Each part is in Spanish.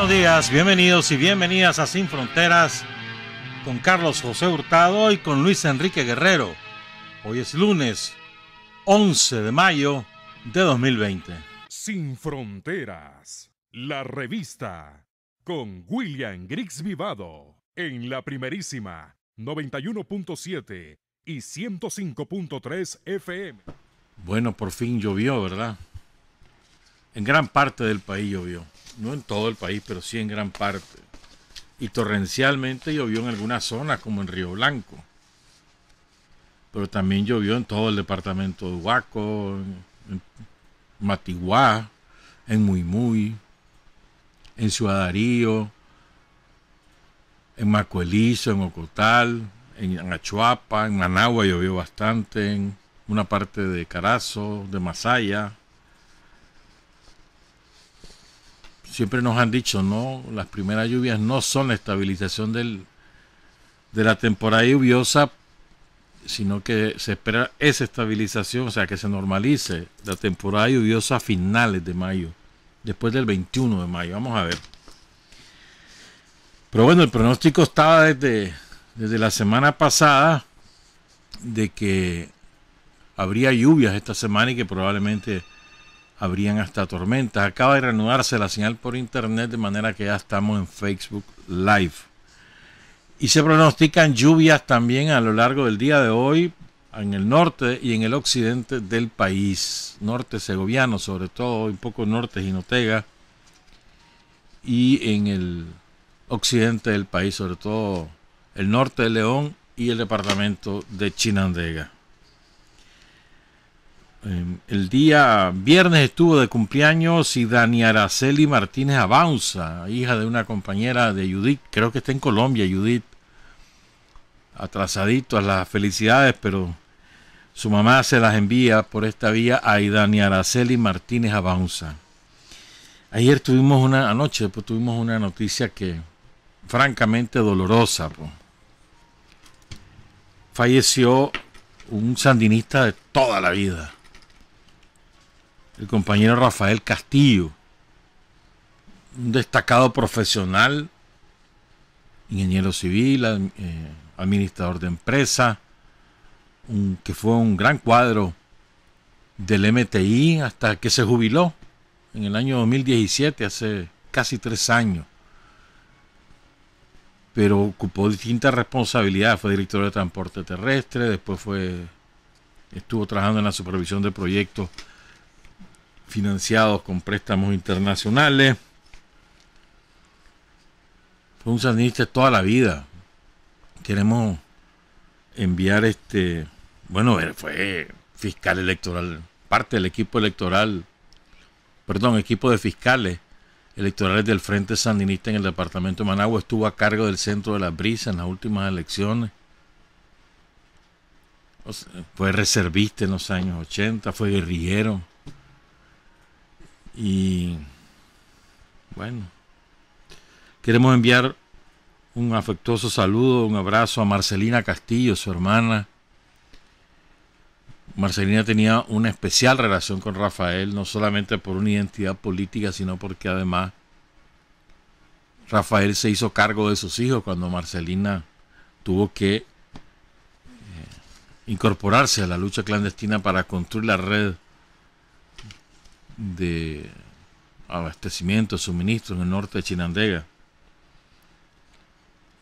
buenos días, bienvenidos y bienvenidas a Sin Fronteras con Carlos José Hurtado y con Luis Enrique Guerrero. Hoy es lunes 11 de mayo de 2020. Sin Fronteras, la revista con William Griggs Vivado en la primerísima 91.7 y 105.3 FM. Bueno, por fin llovió, ¿verdad? En gran parte del país llovió. No en todo el país, pero sí en gran parte. Y torrencialmente llovió en algunas zonas, como en Río Blanco. Pero también llovió en todo el departamento de Huaco, en Matiguá, en Muymuy, en Ciudad Darío, en Macuelizo, en Ocotal, en Achuapa, en Managua llovió bastante, en una parte de Carazo, de Masaya. Siempre nos han dicho, no, las primeras lluvias no son la estabilización de la temporada lluviosa, sino que se espera esa estabilización, o sea, que se normalice la temporada lluviosa a finales de mayo, después del 21 de mayo. Vamos a ver. Pero bueno, el pronóstico estaba desde la semana pasada de que habría lluvias esta semana y que probablemente habrían hasta tormentas. Acaba de reanudarse la señal por internet, de manera que ya estamos en Facebook Live. Y se pronostican lluvias también a lo largo del día de hoy en el norte y en el occidente del país. Norte segoviano, sobre todo, un poco norte Jinotega. Y en el occidente del país, sobre todo el norte de León y el departamento de Chinandega. El día viernes estuvo de cumpleaños Idania Araceli Martínez Abaunza, hija de una compañera de Judith, creo que está en Colombia, Judith, atrasadito a las felicidades, pero su mamá se las envía por esta vía a Idania Araceli Martínez Abaunza. Ayer anoche tuvimos una noticia que francamente dolorosa. Falleció un sandinista de toda la vida, el compañero Rafael Castillo, un destacado profesional, ingeniero civil, administrador de empresa, que fue un gran cuadro del MTI hasta que se jubiló en el año 2017, hace casi 3 años. Pero ocupó distintas responsabilidades, fue director de transporte terrestre, después estuvo trabajando en la supervisión de proyectos financiados con préstamos internacionales. Fue un sandinista toda la vida. Queremos enviar fue fiscal electoral, parte del equipo de fiscales electorales del Frente Sandinista en el departamento de Managua. Estuvo a cargo del Centro de la Brisa en las últimas elecciones. Fue reservista en los años 80, fue guerrillero. Y bueno, queremos enviar un afectuoso saludo, un abrazo a Marcelina Castillo, su hermana. Marcelina tenía una especial relación con Rafael, no solamente por una identidad política, sino porque además Rafael se hizo cargo de sus hijos cuando Marcelina tuvo que incorporarse a la lucha clandestina para construir la red de abastecimiento, suministro en el norte de Chinandega.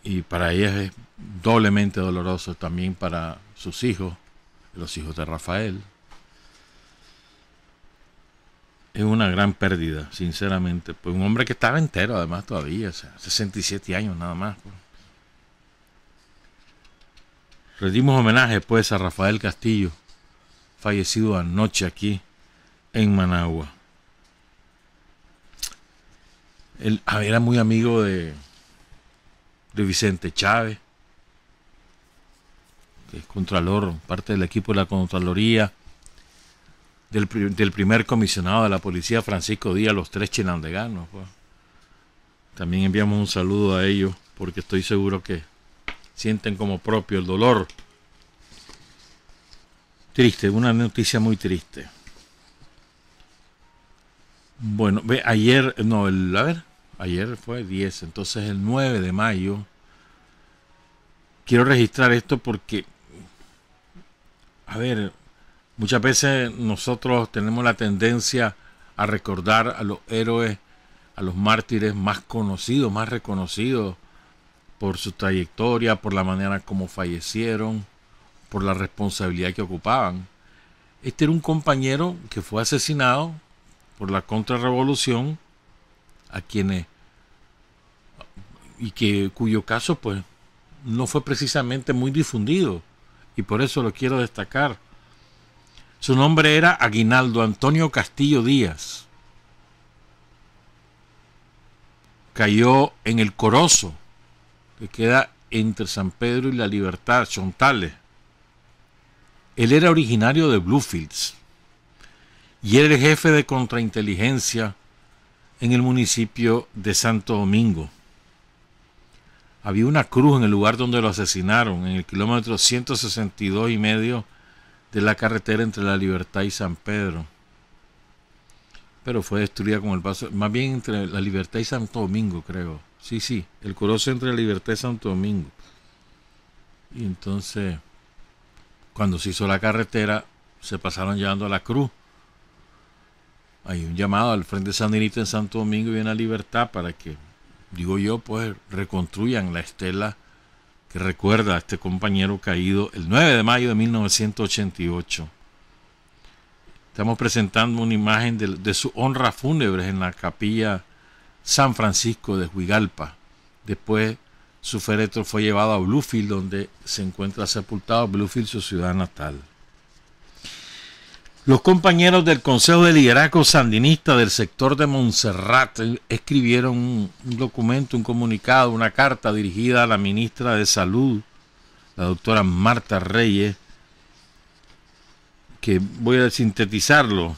Y para ella es doblemente doloroso, también para sus hijos, los hijos de Rafael. Es una gran pérdida, sinceramente. Pues un hombre que estaba entero, además, todavía, o sea, 67 años nada más. Pues. Rendimos homenaje, pues, a Rafael Castillo, fallecido anoche aquí en Managua. Él era muy amigo de Vicente Chávez, que es contralor, parte del equipo de la Contraloría, del primer comisionado de la policía, Francisco Díaz, los 3 chinandeganos. Pues. También enviamos un saludo a ellos, porque estoy seguro que sienten como propio el dolor. Triste, una noticia muy triste. Bueno, Ayer fue 10, entonces el 9 de mayo. Quiero registrar esto porque, a ver, muchas veces nosotros tenemos la tendencia a recordar a los héroes, a los mártires más conocidos, más reconocidos por su trayectoria, por la manera como fallecieron, por la responsabilidad que ocupaban. Este era un compañero que fue asesinado por la contrarrevolución, a quienes cuyo caso pues no fue precisamente muy difundido, y por eso lo quiero destacar. Su nombre era Aguinaldo Antonio Castillo Díaz. Cayó en el Corozo, que queda entre San Pedro y La Libertad, Chontales. Él era originario de Bluefields y era el jefe de contrainteligencia en el municipio de Santo Domingo. Había una cruz en el lugar donde lo asesinaron, en el kilómetro 162,5 de la carretera entre La Libertad y San Pedro. Pero fue destruida con el paso, más bien entre La Libertad y Santo Domingo, creo. Sí, el Corozo entre La Libertad y Santo Domingo. Y entonces, cuando se hizo la carretera, se pasaron llevando a la cruz. Hay un llamado al Frente Sandinista en Santo Domingo y en La Libertad para que, digo yo, pues reconstruyan la estela que recuerda a este compañero caído el 9 de mayo de 1988. Estamos presentando una imagen de su honra fúnebre en la capilla San Francisco de Huigalpa. Después su féretro fue llevado a Bluefield, donde se encuentra sepultado. Bluefield, su ciudad natal. Los compañeros del Consejo de Liderazgo Sandinista del sector de Montserrat escribieron un documento, un comunicado, una carta dirigida a la ministra de Salud, la doctora Marta Reyes, que voy a sintetizarlo.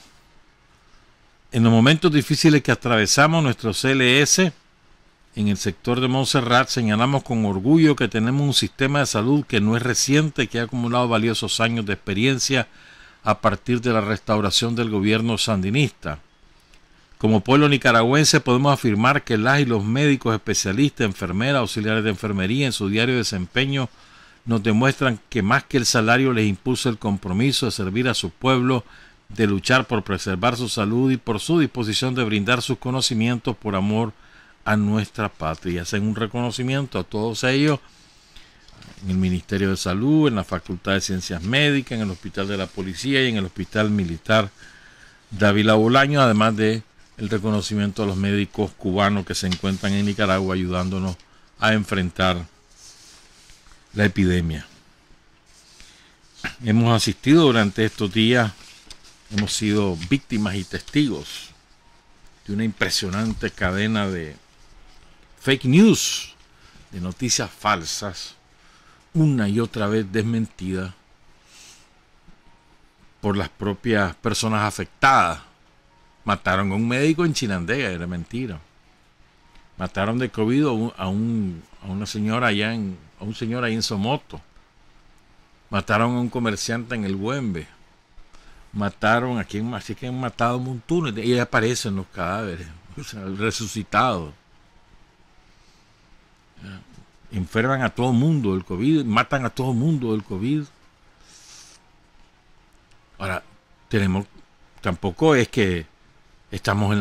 En los momentos difíciles que atravesamos nuestro CLS en el sector de Montserrat, señalamos con orgullo que tenemos un sistema de salud que no es reciente, que ha acumulado valiosos años de experiencia a partir de la restauración del gobierno sandinista. Como pueblo nicaragüense podemos afirmar que las y los médicos especialistas, enfermeras, auxiliares de enfermería en su diario desempeño nos demuestran que más que el salario les impulsa el compromiso de servir a su pueblo, de luchar por preservar su salud y por su disposición de brindar sus conocimientos por amor a nuestra patria. Hacen un reconocimiento a todos ellos en el Ministerio de Salud, en la Facultad de Ciencias Médicas, en el Hospital de la Policía y en el Hospital Militar Dávila Bolaño, además de el reconocimiento a los médicos cubanos que se encuentran en Nicaragua ayudándonos a enfrentar la epidemia. Hemos asistido durante estos días, hemos sido víctimas y testigos de una impresionante cadena de fake news, de noticias falsas, una y otra vez desmentidas por las propias personas afectadas. Mataron a un médico en Chinandega, era mentira. Mataron de COVID a una señora allá a un señor ahí en Somoto. Mataron a un comerciante en el Güembe. Mataron a quien más, así que han matado montones. Y ahí aparecen los cadáveres, o sea, resucitados. Enferman a todo el mundo del COVID, matan a todo el mundo del COVID. Ahora, tampoco es que estamos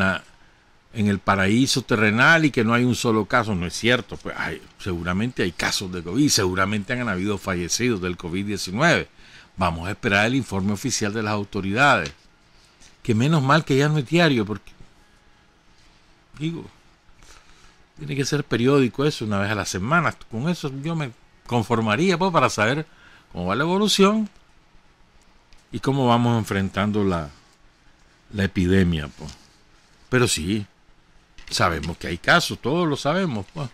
en el paraíso terrenal y que no hay un solo caso, no es cierto. Pues seguramente hay casos de COVID, seguramente han habido fallecidos del COVID-19. Vamos a esperar el informe oficial de las autoridades. Que menos mal que ya no es diario, porque, digo, tiene que ser periódico eso, una vez a la semana. Con eso yo me conformaría, pues, para saber cómo va la evolución y cómo vamos enfrentando la epidemia, pues. Pero sí, sabemos que hay casos, todos lo sabemos, pues.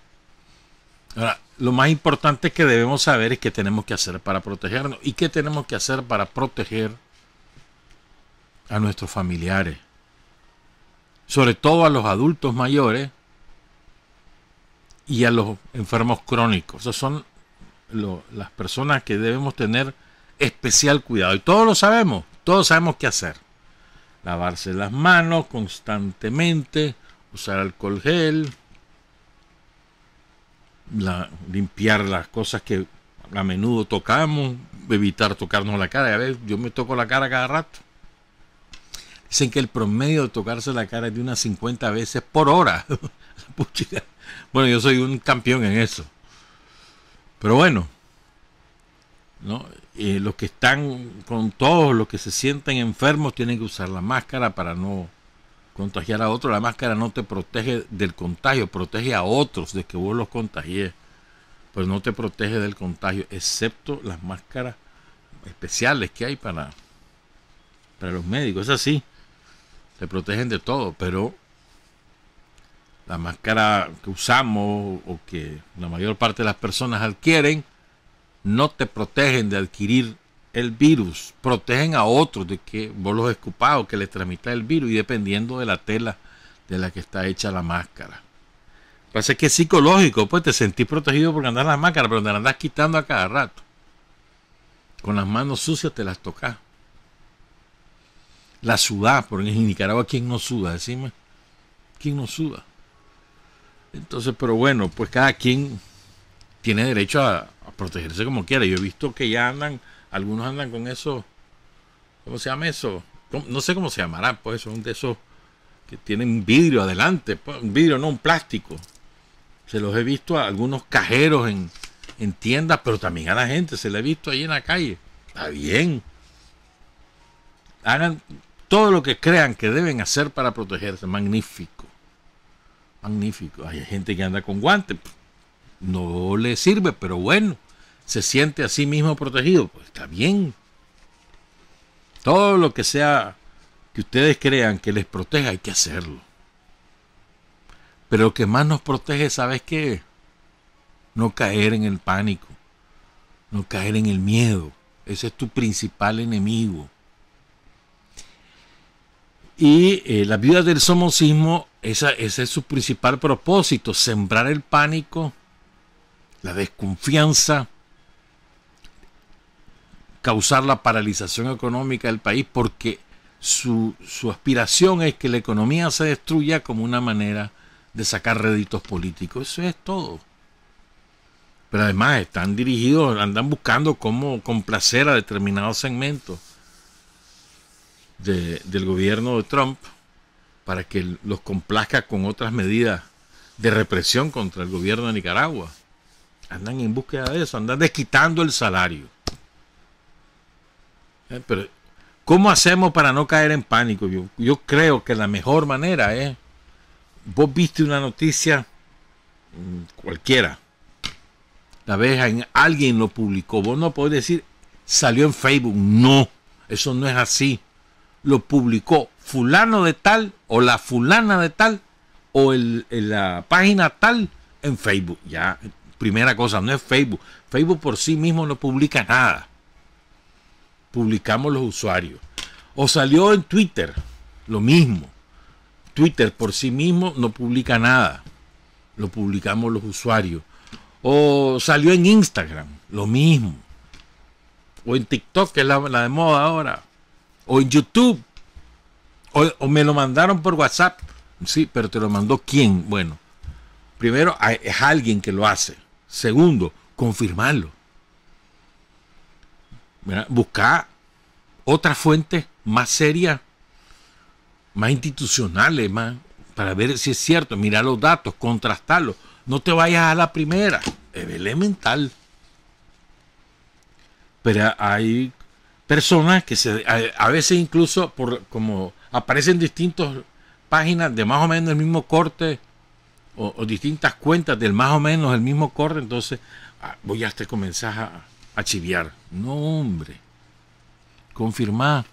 Ahora, lo más importante que debemos saber es qué tenemos que hacer para protegernos y qué tenemos que hacer para proteger a nuestros familiares, sobre todo a los adultos mayores y a los enfermos crónicos. Esas son las personas que debemos tener especial cuidado. Y todos sabemos qué hacer. Lavarse las manos constantemente, usar alcohol gel, limpiar las cosas que a menudo tocamos, evitar tocarnos la cara. A ver, yo me toco la cara cada rato. Dicen que el promedio de tocarse la cara es de unas 50 veces por hora. Bueno, yo soy un campeón en eso. Pero bueno, ¿no? Los que están con todos, los que se sienten enfermos, tienen que usar la máscara para no contagiar a otros. La máscara no te protege del contagio, protege a otros de que vos los contagies, pero no te protege del contagio, excepto las máscaras especiales que hay para los médicos. Es así, te protegen de todo, pero la máscara que usamos o que la mayor parte de las personas adquieren no te protegen de adquirir el virus, protegen a otros de que vos los escupas o que les transmita el virus, y dependiendo de la tela de la que está hecha la máscara. Pasa que es psicológico, pues te sentís protegido porque andas en la máscara, pero te la andas quitando a cada rato. Con las manos sucias te las tocas. La sudás, porque en Nicaragua, ¿quién no suda? Decime, ¿quién no suda? Entonces, pero bueno, pues cada quien tiene derecho a protegerse como quiera. Yo he visto que ya algunos andan con eso, ¿cómo se llama eso? No sé cómo se llamará, pues son de esos que tienen vidrio adelante, pues, un vidrio, no un plástico. Se los he visto a algunos cajeros en tiendas, pero también a la gente, se le he visto ahí en la calle. Está bien. Hagan todo lo que crean que deben hacer para protegerse. Magnífico. Magnífico. Hay gente que anda con guantes. No le sirve, pero bueno, se siente a sí mismo protegido. Pues está bien. Todo lo que sea que ustedes crean que les proteja, hay que hacerlo. Pero lo que más nos protege, ¿sabes qué? No caer en el pánico. No caer en el miedo. Ese es tu principal enemigo. Y las viudas del somocismo, ese es su principal propósito, sembrar el pánico, la desconfianza, causar la paralización económica del país, porque su aspiración es que la economía se destruya como una manera de sacar réditos políticos. Eso es todo. Pero además están dirigidos, andan buscando cómo complacer a determinados segmentos del gobierno de Trump para que los complazca con otras medidas de represión contra el gobierno de Nicaragua. Andan en búsqueda de eso, andan desquitando el salario. Pero ¿cómo hacemos para no caer en pánico? Yo creo que la mejor manera es, vos viste una noticia cualquiera, la ves, alguien lo publicó, vos no podés decir salió en Facebook. No, eso no es así. Lo publicó fulano de tal o la fulana de tal o la página tal en Facebook. Ya, primera cosa, no es Facebook. Facebook por sí mismo no publica nada. Publicamos los usuarios. O salió en Twitter, lo mismo. Twitter por sí mismo no publica nada. Lo publicamos los usuarios. O salió en Instagram, lo mismo. O en TikTok, que es la de moda ahora. O en YouTube, o me lo mandaron por WhatsApp. Sí, pero te lo mandó ¿quién? Bueno, primero es alguien que lo hace. Segundo, confirmarlo. Buscar otras fuentes más serias, más institucionales, más para ver si es cierto. Mirar los datos, contrastarlos. No te vayas a la primera. Es elemental. Pero hay personas que a veces incluso como aparecen distintas páginas de más o menos el mismo corte o distintas cuentas del más o menos el mismo corte, entonces vos ya te comenzás a chiviar. No, hombre, confirmar.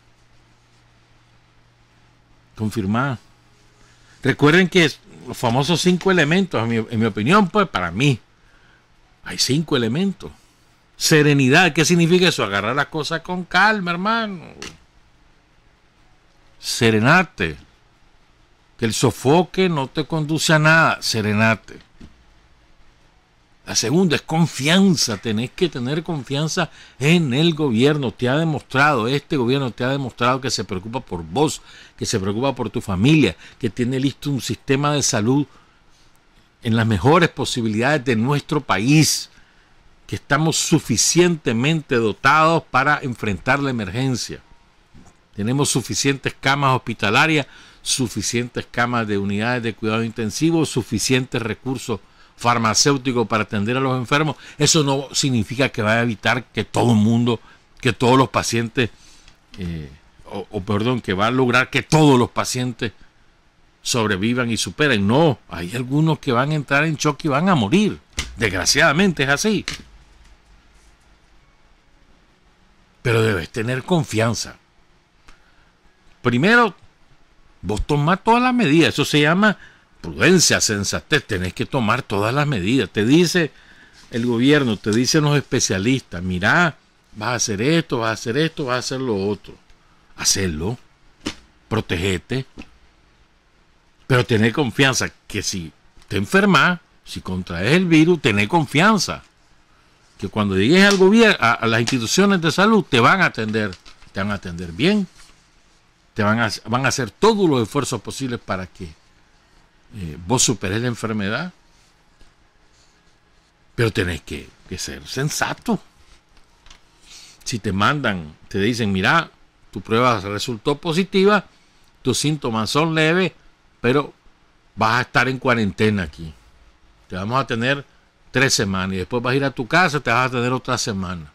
Recuerden que los famosos 5 elementos, en mi opinión, pues para mí hay 5 elementos. Serenidad, ¿qué significa eso? Agarrar las cosas con calma, hermano. Serenate. Que el sofoque no te conduce a nada. Serenate. La segunda es confianza. Tenés que tener confianza en el gobierno. Te ha demostrado, este gobierno te ha demostrado que se preocupa por vos, que se preocupa por tu familia, que tiene listo un sistema de salud en las mejores posibilidades de nuestro país, que estamos suficientemente dotados para enfrentar la emergencia. Tenemos suficientes camas hospitalarias, suficientes camas de unidades de cuidado intensivo, suficientes recursos farmacéuticos para atender a los enfermos. Eso no significa que va a evitar que todo el mundo, que todos los pacientes, que va a lograr que todos los pacientes sobrevivan y superen. No, hay algunos que van a entrar en shock y van a morir. Desgraciadamente es así. Pero debes tener confianza. Primero, vos tomás todas las medidas. Eso se llama prudencia, sensatez. Tenés que tomar todas las medidas. Te dice el gobierno, te dicen los especialistas, mirá, vas a hacer esto, vas a hacer esto, vas a hacer lo otro. Hacerlo. Protegete. Pero tener confianza que si te enfermas, si contraes el virus, tener confianza. Que cuando llegues al gobierno, a las instituciones de salud, te van a atender bien. Van a hacer todos los esfuerzos posibles para que vos superes la enfermedad. Pero tenés que ser sensato. Si te mandan, te dicen, mira, tu prueba resultó positiva, tus síntomas son leves, pero vas a estar en cuarentena aquí. Te vamos a tener 3 semanas y después vas a ir a tu casa, te vas a tener otra semana.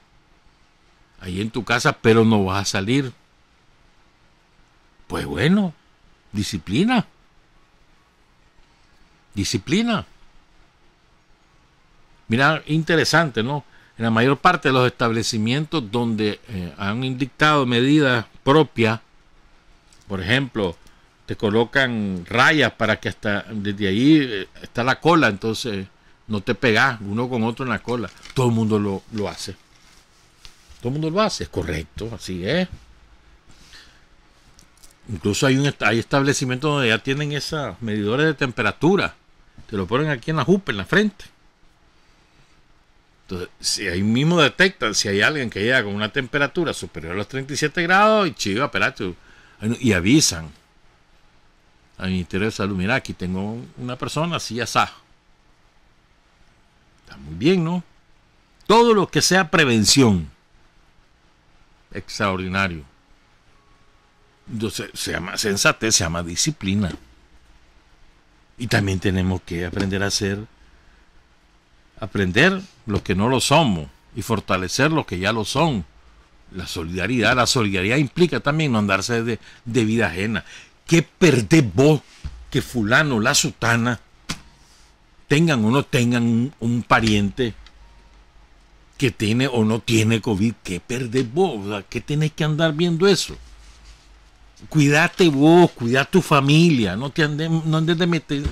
Ahí en tu casa, pero no vas a salir. Pues bueno, disciplina. Disciplina. Mira, interesante, ¿no? En la mayor parte de los establecimientos donde han dictado medidas propias, por ejemplo, te colocan rayas para que hasta desde ahí está la cola, entonces no te pegás uno con otro en la cola. Todo el mundo lo hace. Todo el mundo lo hace, es correcto, así es. Incluso hay establecimientos donde ya tienen esos medidores de temperatura. Te lo ponen aquí en la jupa, en la frente. Entonces, si ahí mismo detectan si hay alguien que llega con una temperatura superior a los 37 grados, y chiva, espérate, y avisan al Ministerio de Salud, mira, aquí tengo una persona así, asá. Está muy bien, ¿no? Todo lo que sea prevención, extraordinario. Entonces, se llama sensatez, se llama disciplina. Y también tenemos que aprender aprender los que no lo somos y fortalecer los que ya lo son. La solidaridad implica también no andarse de vida ajena. ¿Qué perdés vos que fulano, la sutana, tengan o no tengan un pariente que tiene o no tiene COVID? ¿Qué perdés vos? O sea, ¿qué tenés que andar viendo eso? Cuídate vos, cuida a tu familia, no andes de meter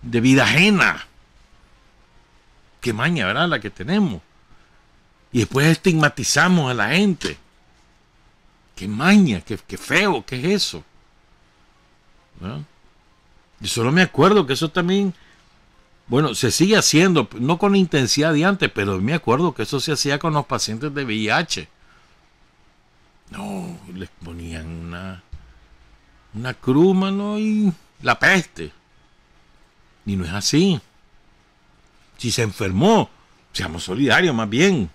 de vida ajena. Qué maña, ¿verdad? La que tenemos. Y después estigmatizamos a la gente. Qué maña, qué feo, qué es eso. ¿No? Yo solo me acuerdo que eso también, bueno, se sigue haciendo, no con la intensidad de antes, pero me acuerdo que eso se hacía con los pacientes de VIH. No, les ponían una cruz, mano, y la peste. Y no es así. Si se enfermó, seamos solidarios más bien.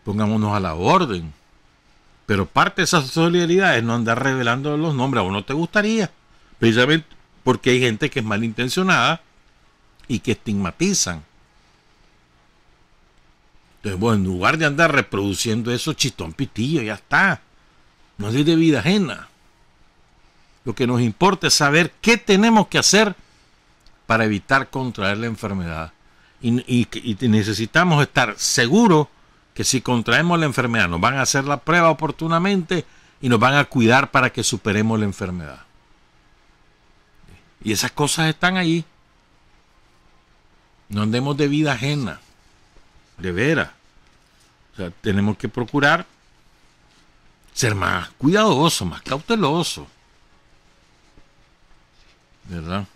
Pongámonos a la orden. Pero parte de esa solidaridad es no andar revelando los nombres. A uno te gustaría. Precisamente porque hay gente que es malintencionada y que estigmatizan. Entonces, bueno, en lugar de andar reproduciendo eso, chistón pitillo, ya está. No es de vida ajena. Lo que nos importa es saber qué tenemos que hacer para evitar contraer la enfermedad. Y necesitamos estar seguros que si contraemos la enfermedad nos van a hacer la prueba oportunamente y nos van a cuidar para que superemos la enfermedad. Y esas cosas están ahí. No andemos de vida ajena. De veras. O sea, tenemos que procurar ser más cuidadosos, más cautelosos. ¿Verdad?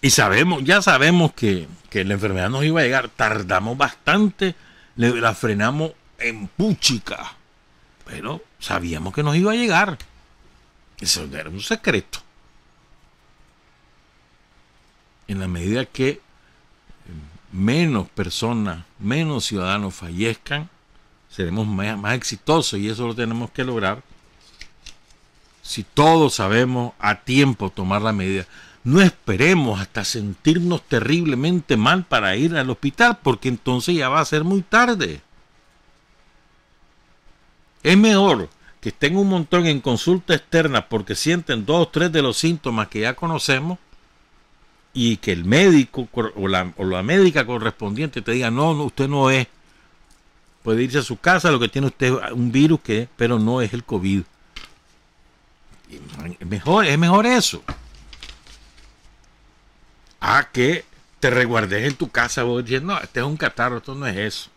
Y ya sabemos que la enfermedad nos iba a llegar. Tardamos bastante, la frenamos en puchica. Pero sabíamos que nos iba a llegar. Eso era un secreto. en la medida que menos personas, menos ciudadanos fallezcan, seremos más exitosos, y eso lo tenemos que lograr si todos sabemos a tiempo tomar la medida. No esperemos hasta sentirnos terriblemente mal para ir al hospital, porque entonces ya va a ser muy tarde. Es mejor que estén un montón en consulta externa porque sienten 2 o 3 de los síntomas que ya conocemos, y que el médico o la médica correspondiente te diga, no, usted no es. Puede irse a su casa, lo que tiene usted es un virus, pero no es el COVID. Es mejor eso. A que te resguardes en tu casa vos diciendo, no, este es un catarro, esto no es eso.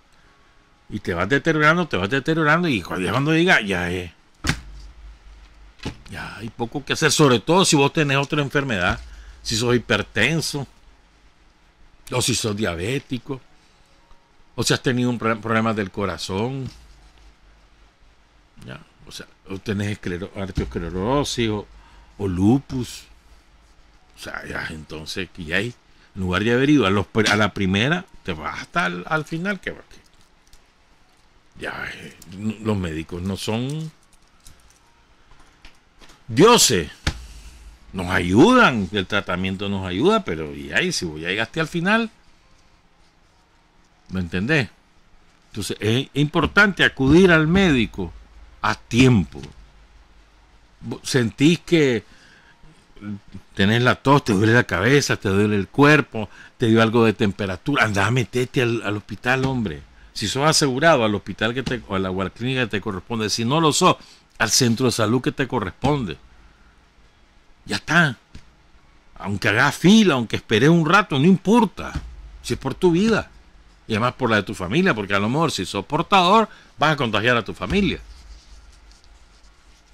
Y te vas deteriorando, y cuando diga, ya hay poco que hacer, sobre todo si vos tenés otra enfermedad, si sos hipertenso, o si sos diabético, o si has tenido un problema del corazón, ya, o sea, o tenés arteriosclerosis o lupus, o sea, ya, entonces, que ya hay, en lugar de haber ido a la primera, te vas hasta al final, que ya, los médicos no son dioses. Nos ayudan, el tratamiento nos ayuda, pero y ahí, si vos ya llegaste al final, ¿me entendés? Entonces es importante acudir al médico a tiempo. Sentís que tenés la tos, te duele la cabeza, te duele el cuerpo, te dio algo de temperatura, anda, metete al hospital, hombre. Si sos asegurado, al hospital o a la clínica que te corresponde. Si no lo sos, al centro de salud que te corresponde. Ya está. Aunque hagas fila, aunque esperes un rato, no importa. Si es por tu vida. Y además por la de tu familia, porque a lo mejor si sos portador, vas a contagiar a tu familia.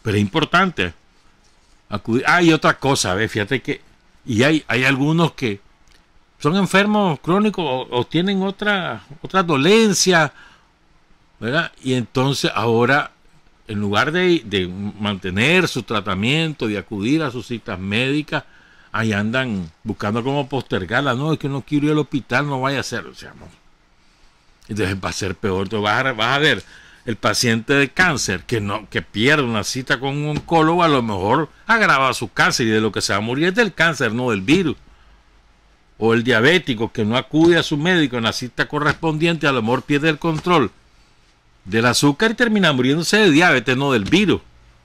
Pero es importante acudir. Y otra cosa, ¿ves? Fíjate que hay algunos que son enfermos crónicos o tienen otra dolencia, ¿verdad? Y entonces ahora, en lugar de mantener su tratamiento, de acudir a sus citas médicas, ahí andan buscando cómo postergarla. No, es que no quiero ir al hospital, no vaya a ser. O sea, no. Entonces va a ser peor. Entonces vas a ver el paciente de cáncer que pierde una cita con un oncólogo, a lo mejor agrava su cáncer, y de lo que se va a morir es del cáncer, no del virus. O el diabético que no acude a su médico en la cita correspondiente, a lo mejor pierde el control del azúcar y termina muriéndose de diabetes, no del virus.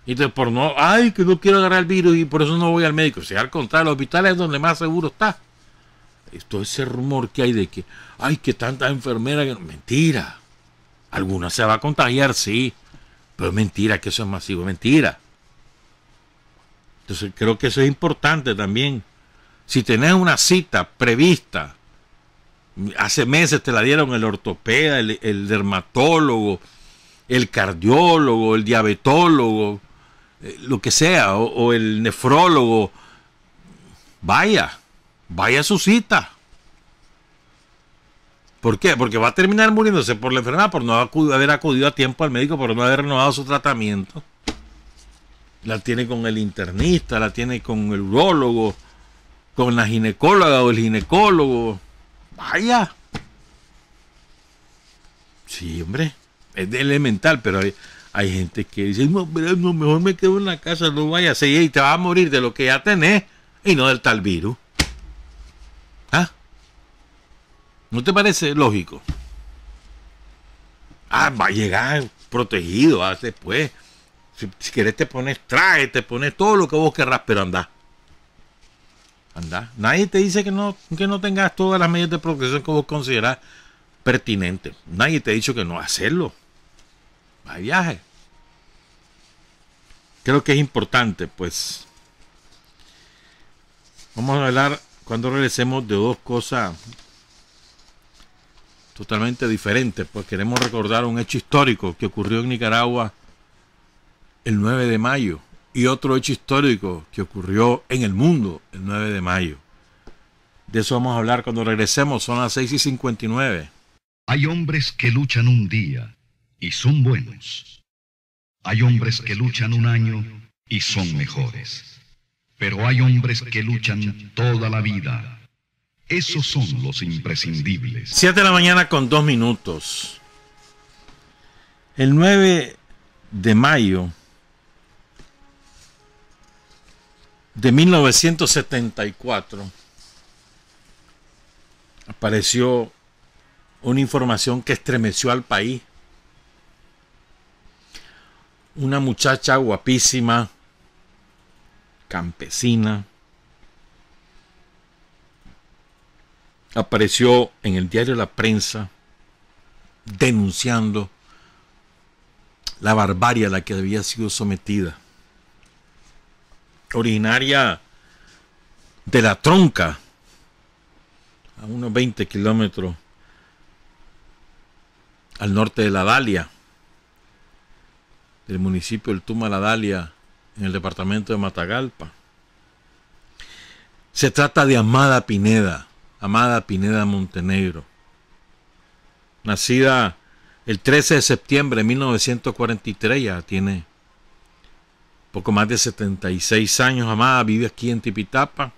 Y entonces que no quiero agarrar el virus y por eso no voy al médico. O sea, al contrario, los hospitales es donde más seguro está. Todo ese rumor que hay de que tantas enfermeras, mentira. Algunas se va a contagiar, sí, pero mentira que eso es masivo, mentira. Entonces creo que eso es importante también. Si tenés una cita prevista, hace meses te la dieron el ortopeda, el dermatólogo, el cardiólogo, el diabetólogo, lo que sea, o el nefrólogo, vaya a su cita. ¿Por qué? Porque va a terminar muriéndose por la enfermedad, por no haber acudido a tiempo al médico, por no haber renovado su tratamiento. La tiene con el internista, la tiene con el urólogo, con la ginecóloga o el ginecólogo. Vaya. Sí, hombre, es elemental, pero hay gente que dice, no, mejor me quedo en la casa, no vaya a seguir y te vas a morir de lo que ya tenés y no del tal virus. ¿Ah? ¿No te parece lógico? Va a llegar protegido después. Si querés te pones traje, te pones todo lo que vos querrás, pero anda. Nadie te dice que no tengas todas las medidas de protección que vos considerás pertinentes. Nadie te ha dicho que no hacerlo. Va de viaje. Creo que es importante, pues. Vamos a hablar cuando regresemos de dos cosas totalmente diferentes. Pues queremos recordar un hecho histórico que ocurrió en Nicaragua el 9 de mayo. Y otro hecho histórico que ocurrió en el mundo el 9 de mayo. De eso vamos a hablar cuando regresemos. Son las 6:59. Hay hombres que luchan un día y son buenos. Hay hombres que luchan un año y son mejores. Pero hay hombres que luchan toda la vida Esos son los imprescindibles. 7 de la mañana con 2 minutos. El 9 de mayo de 1974 apareció una información que estremeció al país. Una muchacha guapísima, campesina, apareció en el diario La Prensa denunciando la barbarie a la que había sido sometida. Originaria de La Tronca, a unos 20 kilómetros al norte de La Dalia, del municipio del Tuma La Dalia, en el departamento de Matagalpa. Se trata de Amada Pineda Montenegro, nacida el 13 de septiembre de 1943, ya tiene poco más de 76 años. Amada vive aquí en Tipitapa.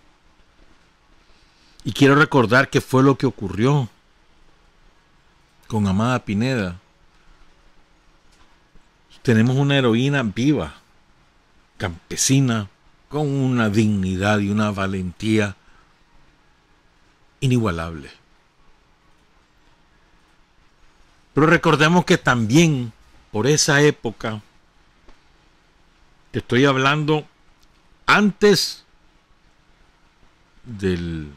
Y quiero recordar qué fue lo que ocurrió con Amada Pineda. Tenemos una heroína viva, campesina, con una dignidad y una valentía inigualable. Pero recordemos que también por esa época, te estoy hablando antes del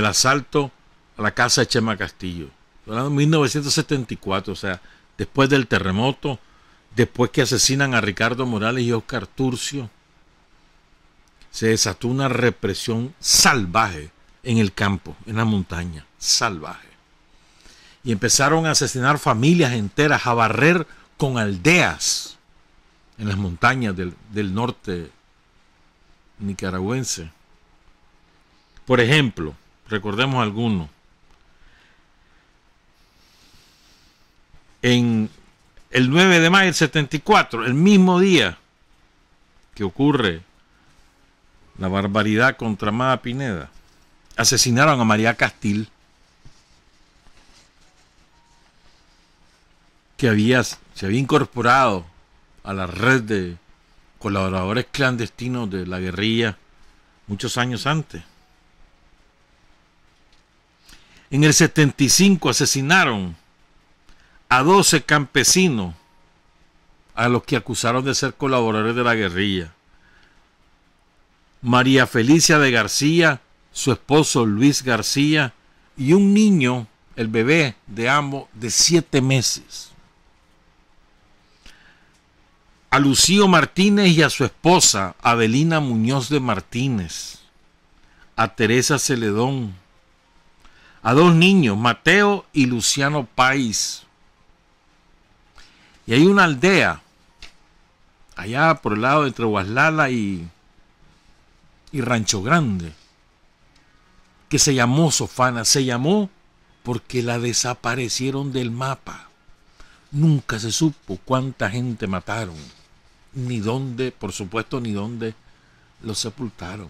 asalto a la casa de Chema Castillo, estoy hablando de 1974, o sea, después del terremoto, después que asesinan a Ricardo Morales y Oscar Turcio, se desató una represión salvaje en el campo, en la montaña, salvaje. Y empezaron a asesinar familias enteras, a barrer con aldeas en las montañas del norte nicaragüense. Por ejemplo, recordemos algunos. En el 9 de mayo del 74, el mismo día que ocurre la barbaridad contra Amada Pineda, asesinaron a María Castil, que se había incorporado a la red de colaboradores clandestinos de la guerrilla muchos años antes. En el 75 asesinaron a 12 campesinos a los que acusaron de ser colaboradores de la guerrilla. María Felicia de García, su esposo Luis García y un niño, el bebé de ambos, de 7 meses. A Lucío Martínez y a su esposa Avelina Muñoz de Martínez, a Teresa Celedón, a 2 niños, Mateo y Luciano Páez. Y hay una aldea allá por el lado entre Huaslala y Rancho Grande que se llamó Sofana. Se llamó porque la desaparecieron del mapa. Nunca se supo cuánta gente mataron, ni dónde, por supuesto, ni dónde los sepultaron.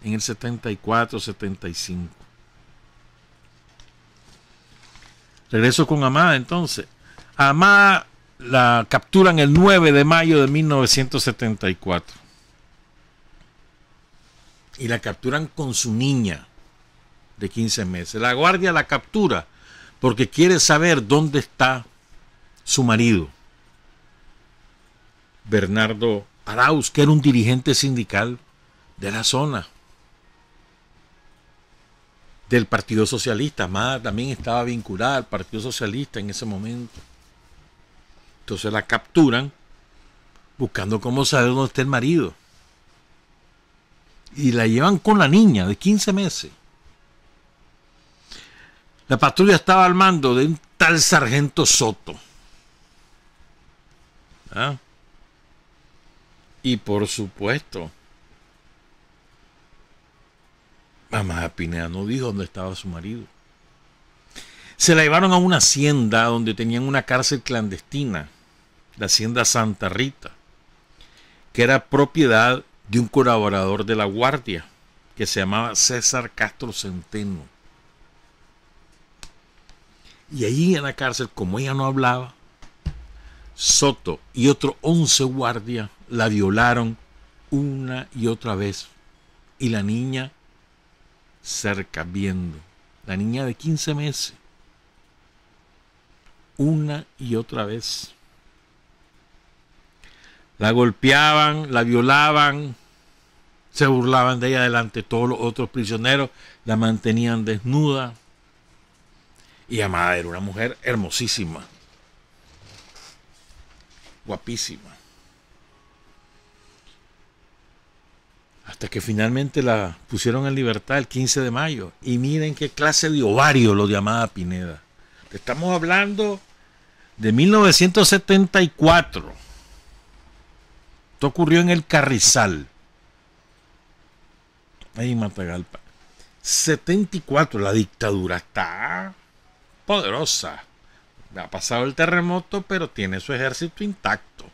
En el 74, 75. Regreso con Amada entonces. A Amada la capturan el 9 de mayo de 1974. Y la capturan con su niña de 15 meses. La guardia la captura porque quiere saber dónde está su marido, Bernardo Arauz, que era un dirigente sindical de la zona del Partido Socialista. Amada también estaba vinculada al Partido Socialista en ese momento. Entonces la capturan buscando cómo saber dónde está el marido. Y la llevan con la niña de 15 meses. La patrulla estaba al mando de un tal sargento Soto. ¿Ah? Y por supuesto, Amada Pineda no dijo dónde estaba su marido. Se la llevaron a una hacienda donde tenían una cárcel clandestina, la hacienda Santa Rita, que era propiedad de un colaborador de la guardia, que se llamaba César Castro Centeno. Y ahí en la cárcel, como ella no hablaba, Soto y otros 11 guardias la violaron una y otra vez. Y la niña cerca viendo. La niña de 15 meses. Una y otra vez. La golpeaban, la violaban, se burlaban de ella delante de todos los otros prisioneros, la mantenían desnuda. Y Amada era una mujer hermosísima. Guapísima. Hasta que finalmente la pusieron en libertad el 15 de mayo. Y miren qué clase de ovario lo de Amada Pineda. Te estamos hablando de 1974. Esto ocurrió en el Carrizal. Ahí en Matagalpa. 74, la dictadura está poderosa. Ha pasado el terremoto, pero tiene su ejército intacto.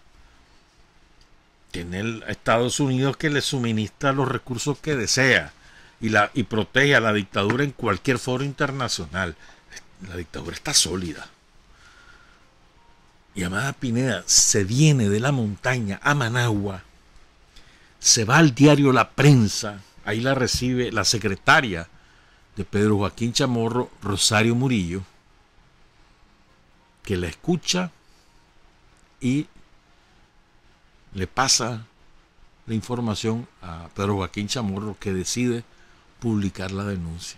Tiene el Estados Unidos que le suministra los recursos que desea y protege a la dictadura en cualquier foro internacional. La dictadura está sólida. Y Amada Pineda se viene de la montaña a Managua, se va al diario La Prensa, ahí la recibe la secretaria de Pedro Joaquín Chamorro, Rosario Murillo, que la escucha y le pasa la información a Pedro Joaquín Chamorro, que decide publicar la denuncia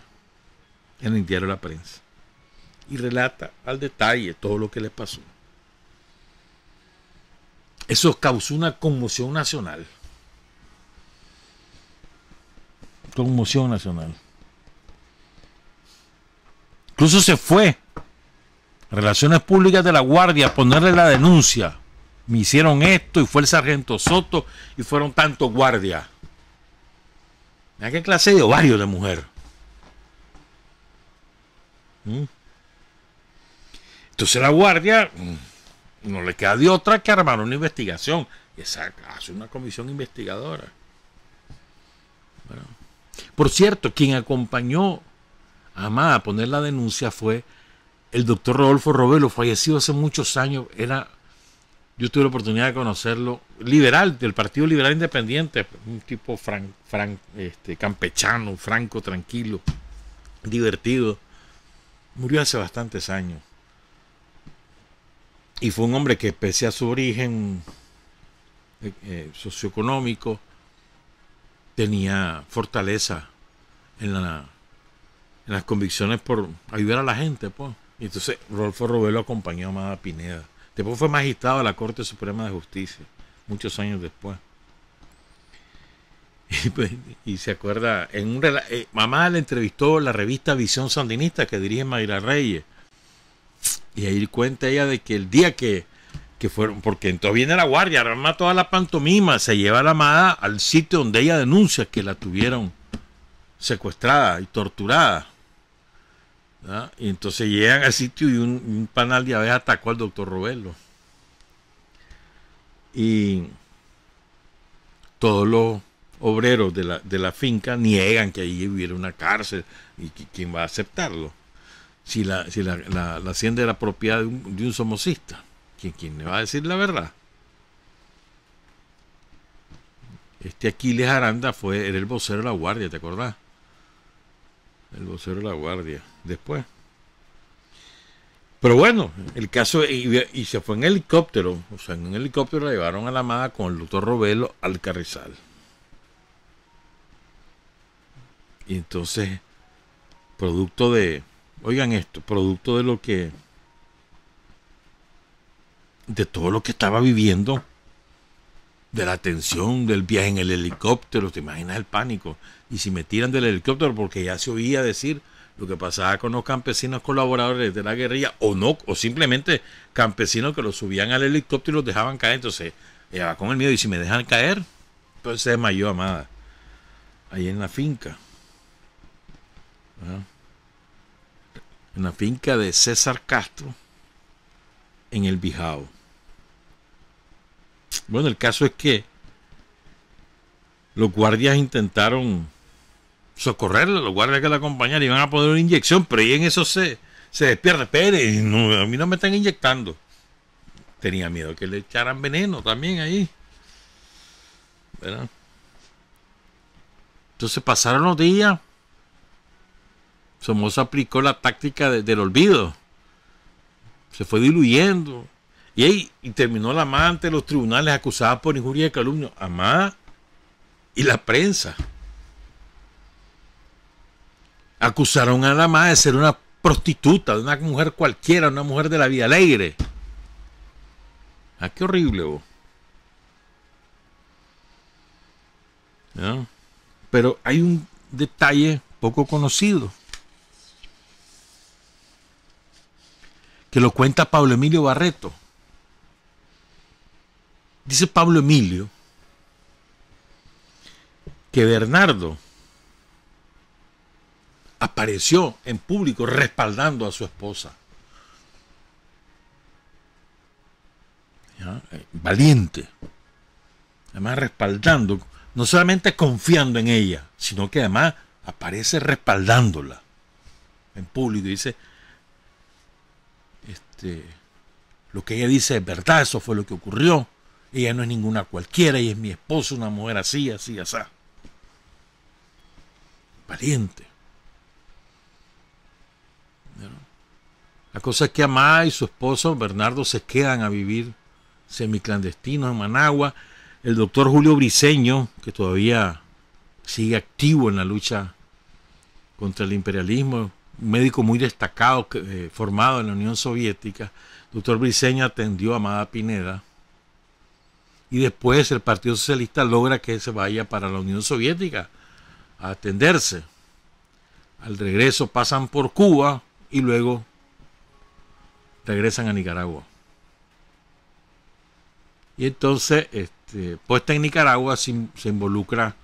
en el diario La Prensa y relata al detalle todo lo que le pasó. Eso causó una conmoción nacional. Conmoción nacional. Incluso se fue Relaciones Públicas de la Guardia a ponerle la denuncia. Me hicieron esto y fue el sargento Soto y fueron tantos guardias. Mira qué clase de ovario de mujer. Entonces la Guardia no le queda de otra que armar una investigación. Y hace una comisión investigadora. Bueno. Por cierto, quien acompañó a Amada a poner la denuncia fue el doctor Rodolfo Robelo, fallecido hace muchos años. Yo tuve la oportunidad de conocerlo, liberal, del Partido Liberal Independiente, un tipo campechano, franco, tranquilo, divertido. Murió hace bastantes años. Y fue un hombre que, pese a su origen socioeconómico, tenía fortaleza en las convicciones por ayudar a la gente, pues. Y entonces Rodolfo Robelo acompañó a Amada Pineda. Después fue magistrado de la Corte Suprema de Justicia, muchos años después. Y se acuerda, Amada le entrevistó la revista Visión Sandinista que dirige Mayra Reyes. Y ahí cuenta ella de que el día que fueron, porque entonces viene la Guardia, arma toda la pantomima, se lleva a la Amada al sitio donde ella denuncia que la tuvieron secuestrada y torturada. ¿verdad? Y entonces llegan al sitio y un panal de abejas atacó al doctor Robelo. Y todos los obreros de la finca niegan que allí hubiera una cárcel y quién va a aceptarlo. Si la hacienda era propiedad de un somocista, ¿quién le va a decir la verdad? Aquiles Aranda era el vocero de la Guardia, ¿te acordás? El vocero de la Guardia. Después. Pero bueno, el caso, y se fue en helicóptero. O sea, en un helicóptero la llevaron a la Amada con el doctor Robelo al Carrizal. Y entonces, producto de todo lo que estaba viviendo, de la tensión del viaje en el helicóptero, te imaginas el pánico. Y si me tiran del helicóptero, porque ya se oía decir lo que pasaba con los campesinos colaboradores de la guerrilla, o simplemente campesinos que los subían al helicóptero y los dejaban caer. Entonces ella va con el miedo, y si me dejan caer, entonces se desmayó Amada ahí en la finca. ¿verdad? En la finca de César Castro en el Bijao. Bueno, el caso es que los guardias intentaron socorrerla, los guardias que la acompañaban, iban a poner una inyección, pero ahí en eso se despierta. Espere, no, a mí no me están inyectando. Tenía miedo que le echaran veneno también ahí, ¿verdad? Entonces pasaron los días. Somoza aplicó la táctica del olvido. Se fue diluyendo. Y terminó la Amada ante los tribunales acusada por injuria y calumnia. Amada y la prensa acusaron a la Amada de ser una prostituta, de una mujer cualquiera, una mujer de la vida alegre. Ah, qué horrible, vos. ¿No? Pero hay un detalle poco conocido que lo cuenta Pablo Emilio Barreto. Dice Pablo Emilio que Bernardo apareció en público respaldando a su esposa. ¿Ya? Valiente. Además respaldando, no solamente confiando en ella, sino que además aparece respaldándola en público y dice, lo que ella dice es verdad, eso fue lo que ocurrió. Ella no es ninguna cualquiera, ella es mi esposa, una mujer así, así, así. Valiente. La cosa es que Amada y su esposo Bernardo se quedan a vivir semiclandestinos en Managua. El doctor Julio Briceño, que todavía sigue activo en la lucha contra el imperialismo, un médico muy destacado, formado en la Unión Soviética, doctor Briceño atendió a Amada Pineda. Y después el Partido Socialista logra que se vaya para la Unión Soviética a atenderse. Al regreso pasan por Cuba y luego regresan a Nicaragua. Y entonces, puesta en Nicaragua, se involucra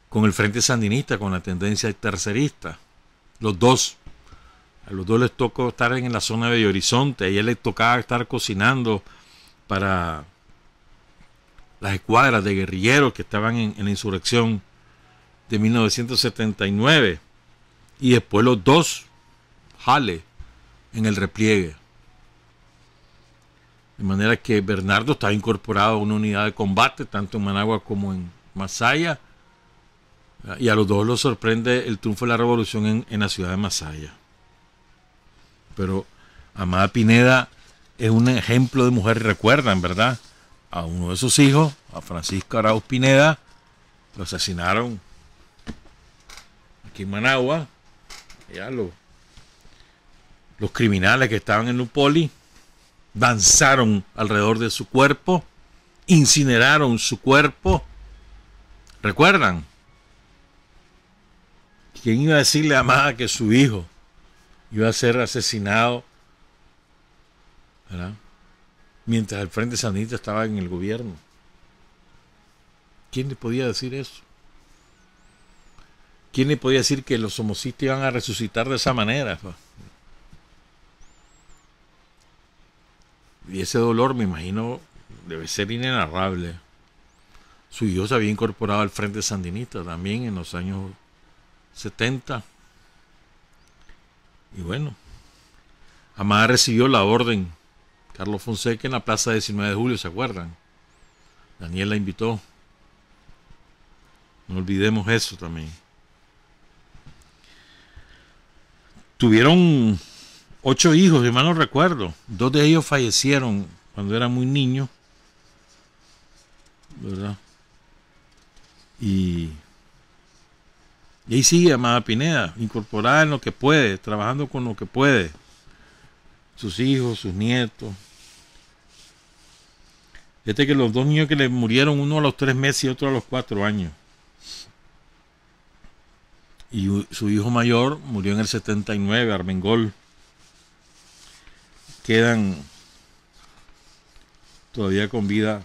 con el Frente Sandinista, con la tendencia tercerista. A los dos les tocó estar en la zona de Belo Horizonte. A ella le tocaba estar cocinando para las escuadras de guerrilleros que estaban en la insurrección de 1979. Y después los dos jale en el repliegue. De manera que Bernardo estaba incorporado a una unidad de combate, tanto en Managua como en Masaya. Y a los dos los sorprende el triunfo de la revolución en la ciudad de Masaya. Pero Amada Pineda es un ejemplo de mujer. Recuerdan, ¿verdad? A uno de sus hijos, a Francisco Arauz Pineda, lo asesinaron aquí en Managua. Ya los criminales que estaban en Lupoli danzaron alrededor de su cuerpo, incineraron su cuerpo. ¿Recuerdan? ¿Quién iba a decirle a Amada que su hijo iba a ser asesinado, ¿verdad?, mientras el Frente Sandinista estaba en el gobierno? ¿Quién le podía decir eso? ¿Quién le podía decir que los somocistas iban a resucitar de esa manera? Y ese dolor, me imagino, debe ser inenarrable. Su hijo se había incorporado al Frente Sandinista también en los años 70. Y bueno, Amada recibió la orden Carlos Fonseca en la plaza 19 de julio, ¿se acuerdan? Daniel la invitó. No olvidemos eso también. Tuvieron 8 hijos, si mal no recuerdo. 2 de ellos fallecieron cuando eran muy niños, ¿verdad? Y ahí sigue Amada Pineda, incorporada en lo que puede, trabajando con lo que puede. Sus hijos, sus nietos. Fíjate que los 2 niños que le murieron, uno a los 3 meses y otro a los 4 años. Y su hijo mayor murió en el 79, Armengol. Quedan todavía con vida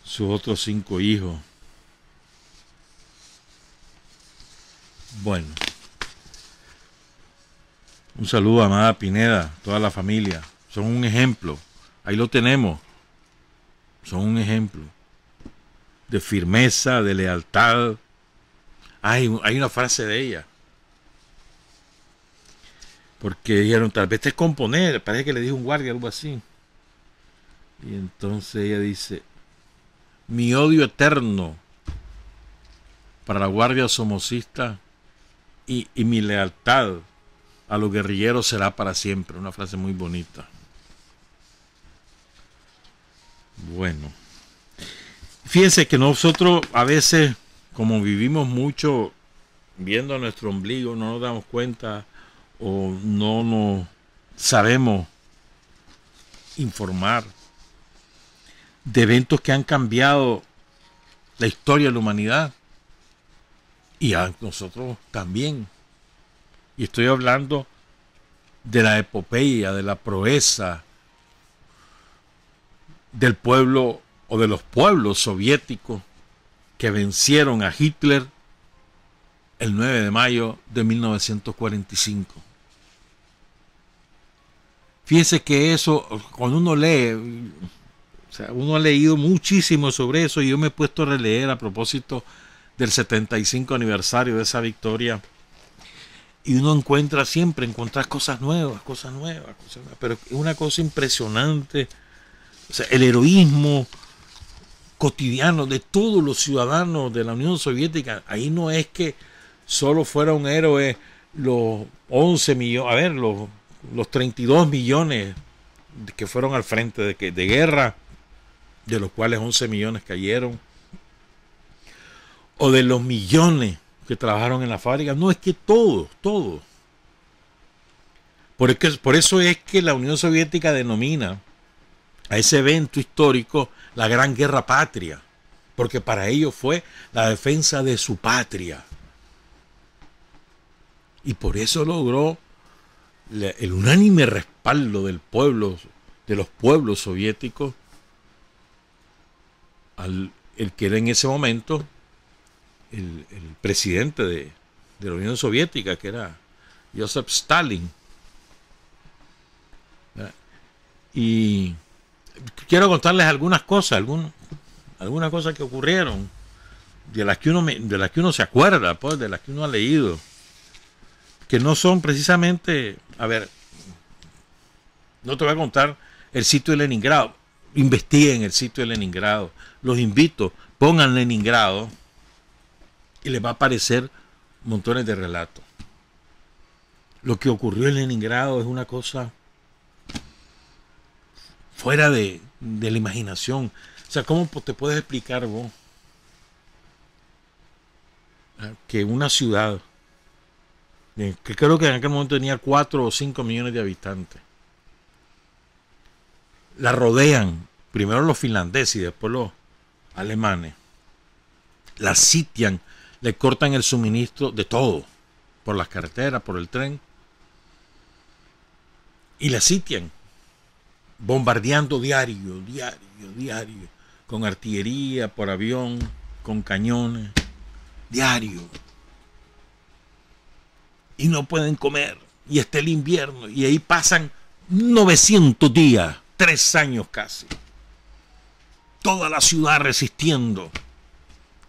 sus otros 5 hijos. Bueno, un saludo a Amada Pineda, toda la familia. Son un ejemplo. Ahí lo tenemos. Son un ejemplo de firmeza, de lealtad, Hay una frase de ella. Porque dijeron, tal vez te componer, parece que le dijo un guardia, algo así. Y entonces ella dice, mi odio eterno para la guardia somocista y mi lealtad a los guerrilleros será para siempre. Una frase muy bonita. Bueno, fíjense que nosotros a veces, como vivimos mucho viendo a nuestro ombligo, no nos damos cuenta o no nos sabemos informar de eventos que han cambiado la historia de la humanidad y a nosotros también. Y estoy hablando de la epopeya, de la proeza del pueblo o de los pueblos soviéticos que vencieron a Hitler el 9 de mayo de 1945. Fíjese que eso, cuando uno lee, o sea, uno ha leído muchísimo sobre eso y yo me he puesto a releer a propósito del 75 aniversario de esa victoria y uno encuentra cosas nuevas, pero es una cosa impresionante. O sea, el heroísmo cotidiano de todos los ciudadanos de la Unión Soviética, ahí no es que solo fuera un héroe los 11 millones, los 32 millones que fueron al frente de guerra, de los cuales 11 millones cayeron, o de los millones que trabajaron en la fábrica. No, es que todos. Por eso es que la Unión Soviética denomina a ese evento histórico la Gran Guerra Patria, porque para ellos fue la defensa de su patria. Y por eso logró el unánime respaldo del pueblo, de los pueblos soviéticos, el que era en ese momento el presidente de la Unión Soviética, que era Joseph Stalin. Y quiero contarles algunas cosas que ocurrieron, de las que uno se acuerda, pues, de las que uno ha leído, que no son precisamente, no te voy a contar el sitio de Leningrado. Investiguen el sitio de Leningrado. Los invito, pongan Leningrado y les va a aparecer montones de relatos. Lo que ocurrió en Leningrado es una cosa fuera de la imaginación. O sea, ¿cómo te puedes explicar vos que una ciudad que creo que en aquel momento tenía 4 o 5 millones de habitantes, la rodean primero los finlandeses y después los alemanes, la sitian, le cortan el suministro de todo, por las carreteras, por el tren, y la sitian, bombardeando diario, con artillería, por avión, con cañones, diario. Y no pueden comer, y está el invierno, y ahí pasan 900 días, 3 años casi. Toda la ciudad resistiendo,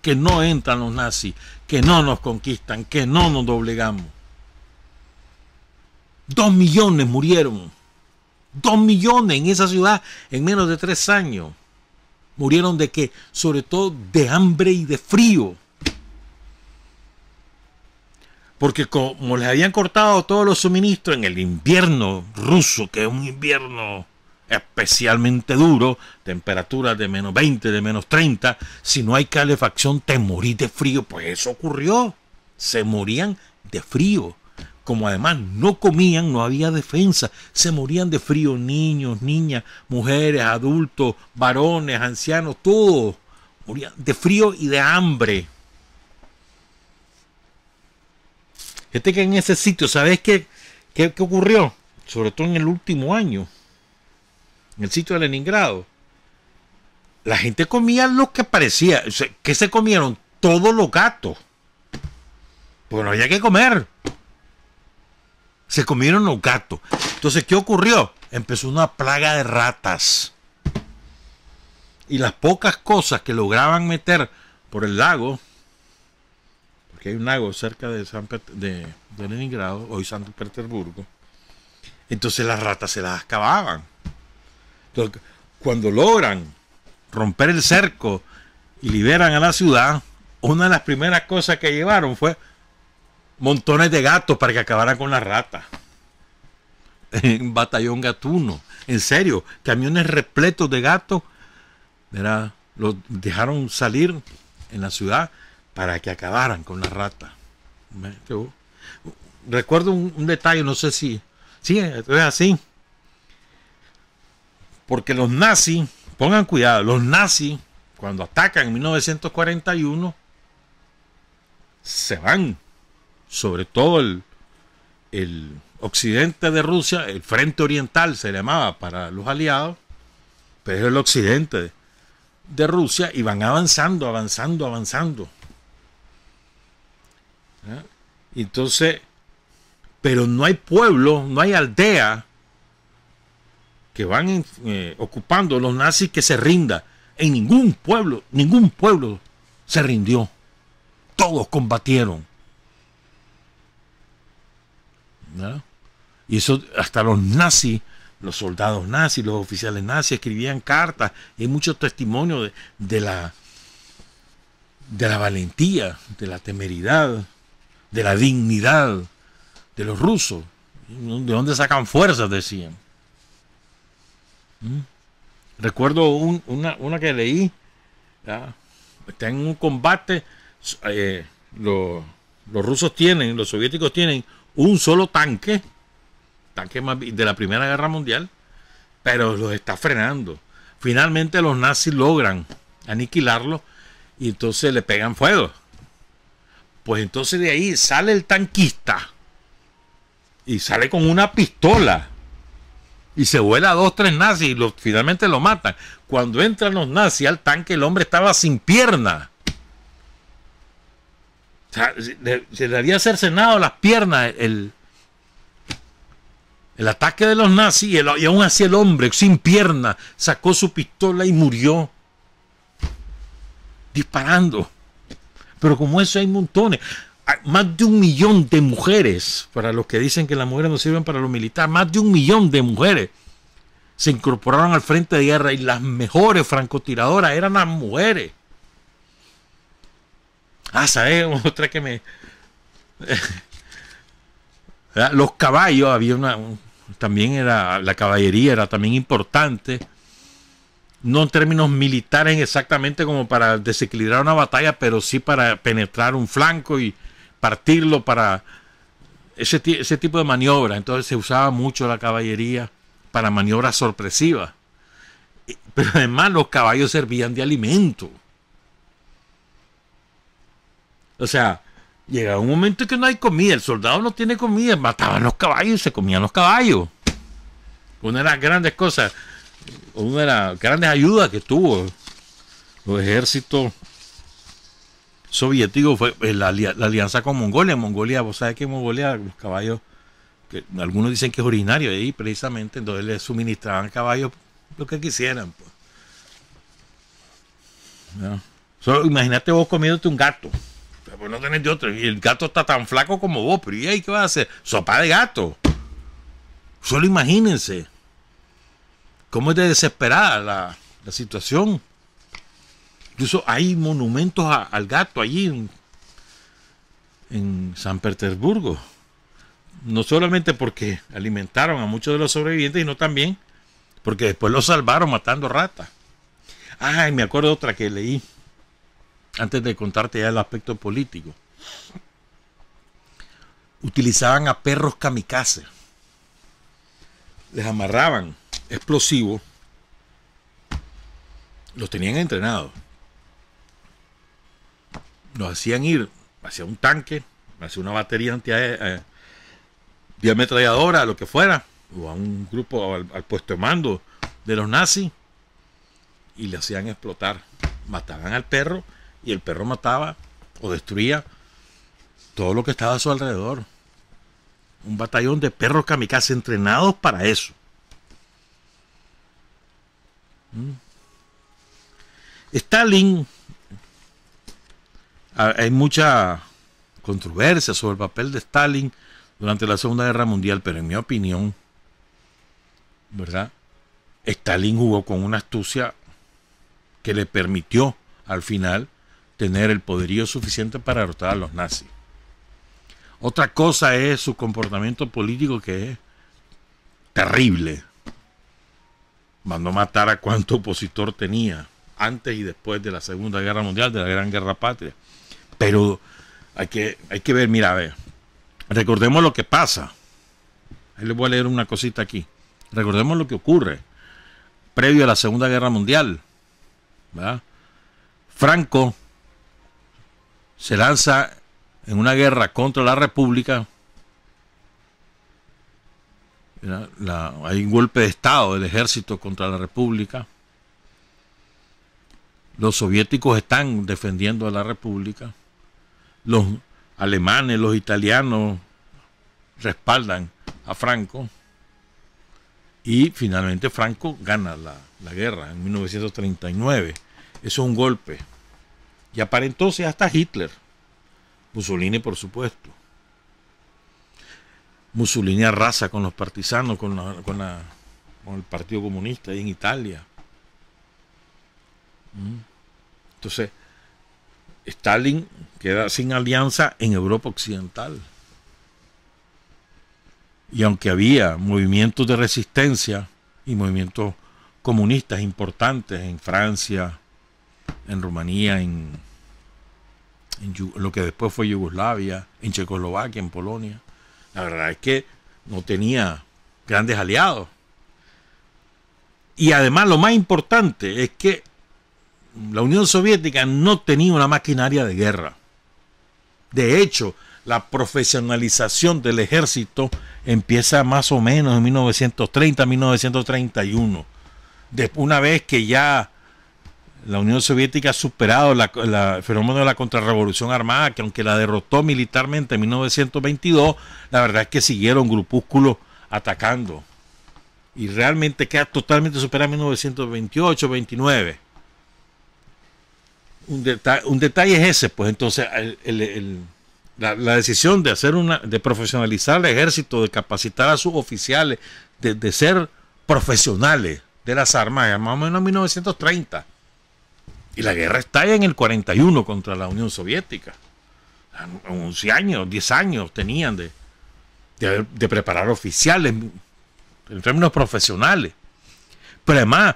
que no entran los nazis, que no nos conquistan, que no nos doblegamos. 2 millones murieron. 2 millones en esa ciudad en menos de 3 años. Murieron de qué? Sobre todo de hambre y de frío. Porque como les habían cortado todos los suministros en el invierno ruso, que es un invierno especialmente duro, temperaturas de menos 20, de menos 30, si no hay calefacción te morís de frío. Pues eso ocurrió, se morían de frío. Como además no comían, no había defensa, se morían de frío niños, niñas, mujeres, adultos, varones, ancianos, todos morían de frío y de hambre. Fíjate que en ese sitio, ¿sabes qué ocurrió? Sobre todo en el último año, en el sitio de Leningrado. La gente comía lo que parecía. O sea, ¿qué se comieron? Todos los gatos. Pues no había que comer. Se comieron los gatos. Entonces, ¿qué ocurrió? Empezó una plaga de ratas. Y las pocas cosas que lograban meter por el lago, porque hay un lago cerca de, de Leningrado, hoy San Petersburgo. Entonces las ratas se las acababan. Entonces, cuando logran romper el cerco y liberan a la ciudad, una de las primeras cosas que llevaron fue montones de gatos para que acabaran con las ratas. En batallón gatuno. En serio, camiones repletos de gatos, ¿verdad? Los dejaron salir en la ciudad para que acabaran con las ratas. Recuerdo un detalle, no sé si es así. Porque los nazis, pongan cuidado, los nazis, cuando atacan en 1941, se van, sobre todo el occidente de Rusia, el frente oriental se llamaba para los aliados, pero es el occidente de Rusia, y van avanzando. ¿Ya? Entonces, pero no hay pueblo, no hay aldea que van ocupando los nazis que se rinda. En ningún pueblo se rindió. Todos combatieron. ¿No? Y eso hasta los nazis, los soldados nazis, los oficiales nazis escribían cartas. Y hay muchos testimonios de la valentía, de la temeridad, de la dignidad de los rusos. ¿De dónde sacan fuerzas? Decían. Recuerdo una que leí, ¿ya? Está en un combate, los rusos tienen, los soviéticos tienen un solo tanque de la Primera Guerra Mundial, pero los está frenando. Finalmente los nazis logran aniquilarlo y entonces le pegan fuego. Pues entonces de ahí sale el tanquista y sale con una pistola y se vuela a 2 o 3 nazis y finalmente lo matan. Cuando entran los nazis al tanque, el hombre estaba sin pierna. O sea, se le había cercenado las piernas el ataque de los nazis, y aún así el hombre sin pierna sacó su pistola y murió disparando. Pero como eso hay montones. Más de 1 millón de mujeres, para los que dicen que las mujeres no sirven para lo militar, más de 1 millón de mujeres se incorporaron al frente de guerra, y las mejores francotiradoras eran las mujeres. ¿Sabes? Otra que los caballos, había también era, la caballería era también importante. No en términos militares exactamente como para desequilibrar una batalla, pero sí para penetrar un flanco y partirlo, para ese tipo de maniobra. Entonces se usaba mucho la caballería para maniobras sorpresivas. Pero además los caballos servían de alimento. O sea, llegaba un momento en que no hay comida, el soldado no tiene comida, mataban los caballos y se comían los caballos. Una de las grandes cosas, una de las grandes ayudas que tuvo los ejércitos soviéticos fue la alianza con Mongolia. En Mongolia, vos sabés que en Mongolia los caballos, que algunos dicen que es originario de ahí precisamente, entonces les suministraban caballos lo que quisieran. Pues. ¿No? Solo imagínate vos comiéndote un gato. Pues no tenés de otro. Y el gato está tan flaco como vos. Pero ¿y ahí qué vas a hacer? Sopa de gato. Solo imagínense cómo es de desesperada la situación. Incluso hay monumentos al gato allí en San Petersburgo. No solamente porque alimentaron a muchos de los sobrevivientes, sino también porque después los salvaron matando ratas. Y me acuerdo de otra que leí antes de contarte ya el aspecto político. Utilizaban a perros kamikaze. Les amarraban explosivos. Los tenían entrenados. Los hacían ir hacia un tanque, hacia una batería antiametralladora, lo que fuera, o a un grupo, al puesto de mando de los nazis, y le hacían explotar. Mataban al perro, y el perro mataba o destruía todo lo que estaba a su alrededor. Un batallón de perros kamikaze entrenados para eso. Stalin, hay mucha controversias sobre el papel de Stalin durante la Segunda Guerra Mundial, pero en mi opinión, ¿verdad? Stalin jugó con una astucia que le permitió al final tener el poderío suficiente para derrotar a los nazis. Otra cosa es su comportamiento político, que es terrible. Mandó matar a cuánto opositor tenía antes y después de la Segunda Guerra Mundial, de la Gran Guerra Patria. Pero hay que ver, mira, a ver, recordemos lo que pasa. Ahí les voy a leer una cosita aquí. Recordemos lo que ocurre previo a la Segunda Guerra Mundial, ¿verdad? Franco se lanza en una guerra contra la República. Hay un golpe de Estado del ejército contra la República. Los soviéticos están defendiendo a la República. Los alemanes, los italianos respaldan a Franco. Y finalmente Franco gana la guerra en 1939. Eso es un golpe. Y para entonces hasta Hitler. Mussolini, por supuesto. Mussolini arrasa con los partisanos, con el Partido Comunista ahí en Italia. Entonces, Stalin queda sin alianza en Europa Occidental. Y aunque había movimientos de resistencia y movimientos comunistas importantes en Francia, en Rumanía, en lo que después fue Yugoslavia, en Checoslovaquia, en Polonia, la verdad es que no tenía grandes aliados. Y además lo más importante es que la Unión Soviética no tenía una maquinaria de guerra. De hecho, la profesionalización del ejército empieza más o menos en 1930, 1931. Una vez que ya la Unión Soviética ha superado el fenómeno de la contrarrevolución armada, que aunque la derrotó militarmente en 1922, la verdad es que siguieron grupúsculos atacando. Y realmente queda totalmente superada en 1928, 29. Un detalle es ese, pues entonces la decisión de profesionalizar el ejército, de capacitar a sus oficiales, de ser profesionales de las armas, más o menos en 1930. Y la guerra estalla en el 41 contra la Unión Soviética. 11 años, 10 años tenían de preparar oficiales en términos profesionales. Pero además,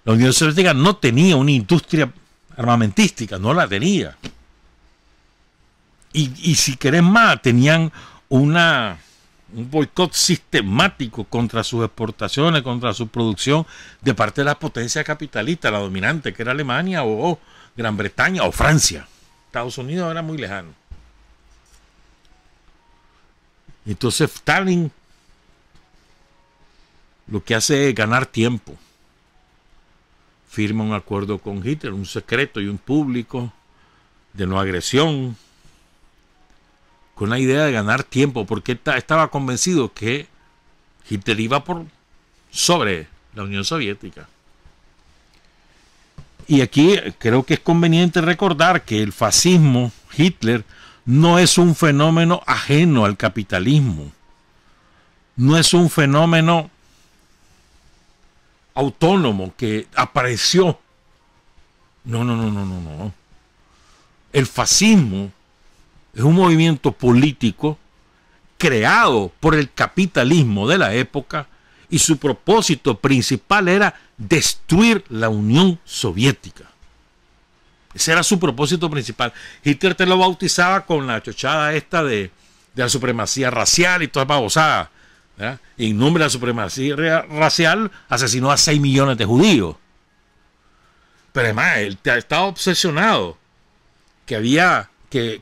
la Unión Soviética no tenía una industria armamentística, no la tenía. Y si querés más, tenían un boicot sistemático contra sus exportaciones, contra su producción de parte de las potencias capitalistas, la dominante, que era Alemania o Gran Bretaña o Francia. Estados Unidos era muy lejano. Entonces Stalin lo que hace es ganar tiempo. Firma un acuerdo con Hitler, un secreto y un público de no agresión, con la idea de ganar tiempo, porque estaba convencido que Hitler iba sobre la Unión Soviética. Y aquí creo que es conveniente recordar que el fascismo, Hitler, no es un fenómeno ajeno al capitalismo. No es un fenómeno autónomo que apareció. No. El fascismo es un movimiento político creado por el capitalismo de la época y su propósito principal era destruir la Unión Soviética. Ese era su propósito principal. Hitler te lo bautizaba con la chochada esta de la supremacía racial y toda babosada, ¿verdad? Y en nombre de la supremacía racial asesinó a 6 millones de judíos. Pero además él estaba obsesionado que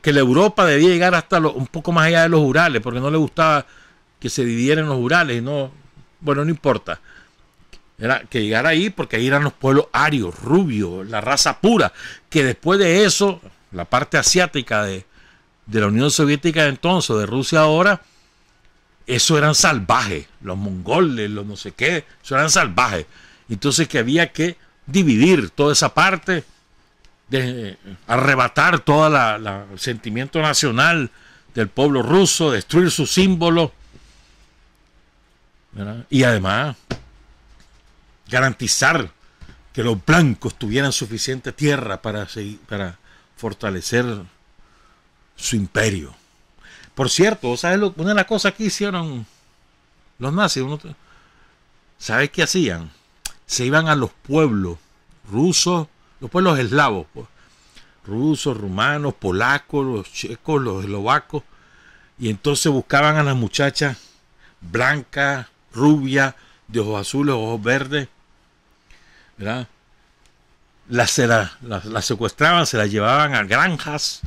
la Europa debía llegar hasta un poco más allá de los Urales, porque no le gustaba que se dividieran los Urales. No importa. Era que llegara ahí, porque ahí eran los pueblos arios, rubios, la raza pura, que después de eso, la parte asiática de la Unión Soviética de entonces, de Rusia ahora, eso eran salvajes, los mongoles, los no sé qué, eso eran salvajes. Entonces que había que dividir toda esa parte de arrebatar todo el sentimiento nacional del pueblo ruso, destruir sus símbolos, ¿verdad? Y además garantizar que los blancos tuvieran suficiente tierra para fortalecer su imperio. Por cierto, ¿sabes una de las cosas que hicieron los nazis? ¿Sabes qué hacían? Se iban a los pueblos rusos, los pueblos eslavos, pues, rusos, rumanos, polacos, los checos, los eslovacos, y entonces buscaban a las muchachas blancas, rubias, de ojos azules, ojos verdes, ¿verdad? Las secuestraban, se las llevaban a granjas,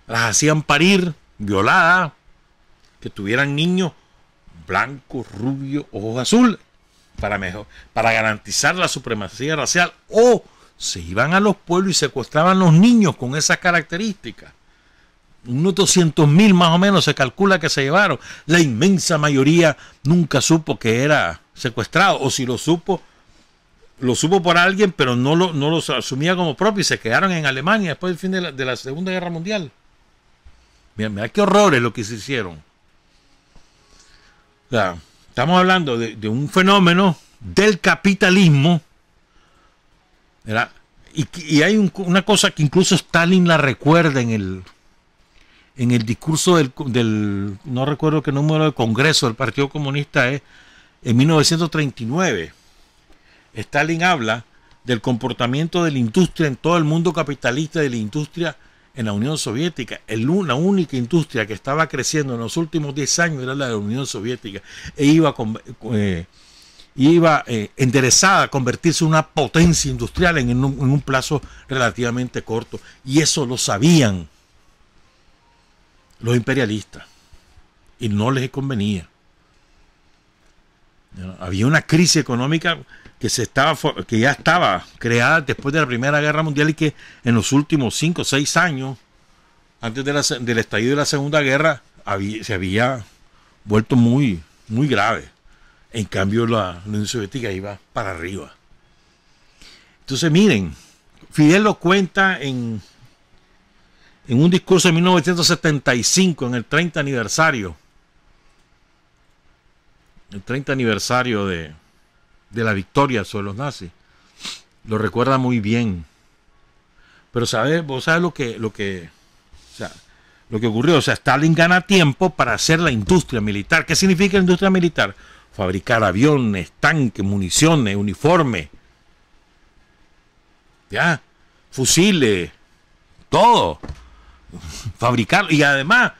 las hacían parir, violadas, que tuvieran niños blancos, rubios, ojos azules, para garantizar la supremacía racial, o se iban a los pueblos y secuestraban los niños con esas características. Unos 200.000 más o menos se calcula que se llevaron. La inmensa mayoría nunca supo que era secuestrado, o si lo supo por alguien, pero no los asumía como propio, y se quedaron en Alemania después del fin de la Segunda Guerra Mundial. Mira qué horrores lo que se hicieron. O sea, estamos hablando de un fenómeno del capitalismo, ¿verdad? Y hay una cosa que incluso Stalin la recuerda en el discurso del no recuerdo qué número del Congreso del Partido Comunista es, en 1939. Stalin habla del comportamiento de la industria en todo el mundo capitalista, de la industria en la Unión Soviética. La única industria que estaba creciendo en los últimos 10 años era la de la Unión Soviética, e iba enderezada a convertirse en una potencia industrial en un plazo relativamente corto, y eso lo sabían los imperialistas y no les convenía. Había una crisis económica que ya estaba creada después de la Primera Guerra Mundial, y que en los últimos 5 o 6 años, antes del estallido de la Segunda Guerra, se había vuelto muy, muy grave. En cambio, la Unión Soviética iba para arriba. Entonces, miren, Fidel lo cuenta en un discurso de 1975, en el 30 aniversario. El 30 aniversario de la victoria sobre los nazis. Lo recuerda muy bien. Pero vos sabés lo que ocurrió. O sea, Stalin gana tiempo para hacer la industria militar. ¿Qué significa la industria militar? Fabricar aviones, tanques, municiones, uniformes, ya, fusiles, todo. Fabricar, y además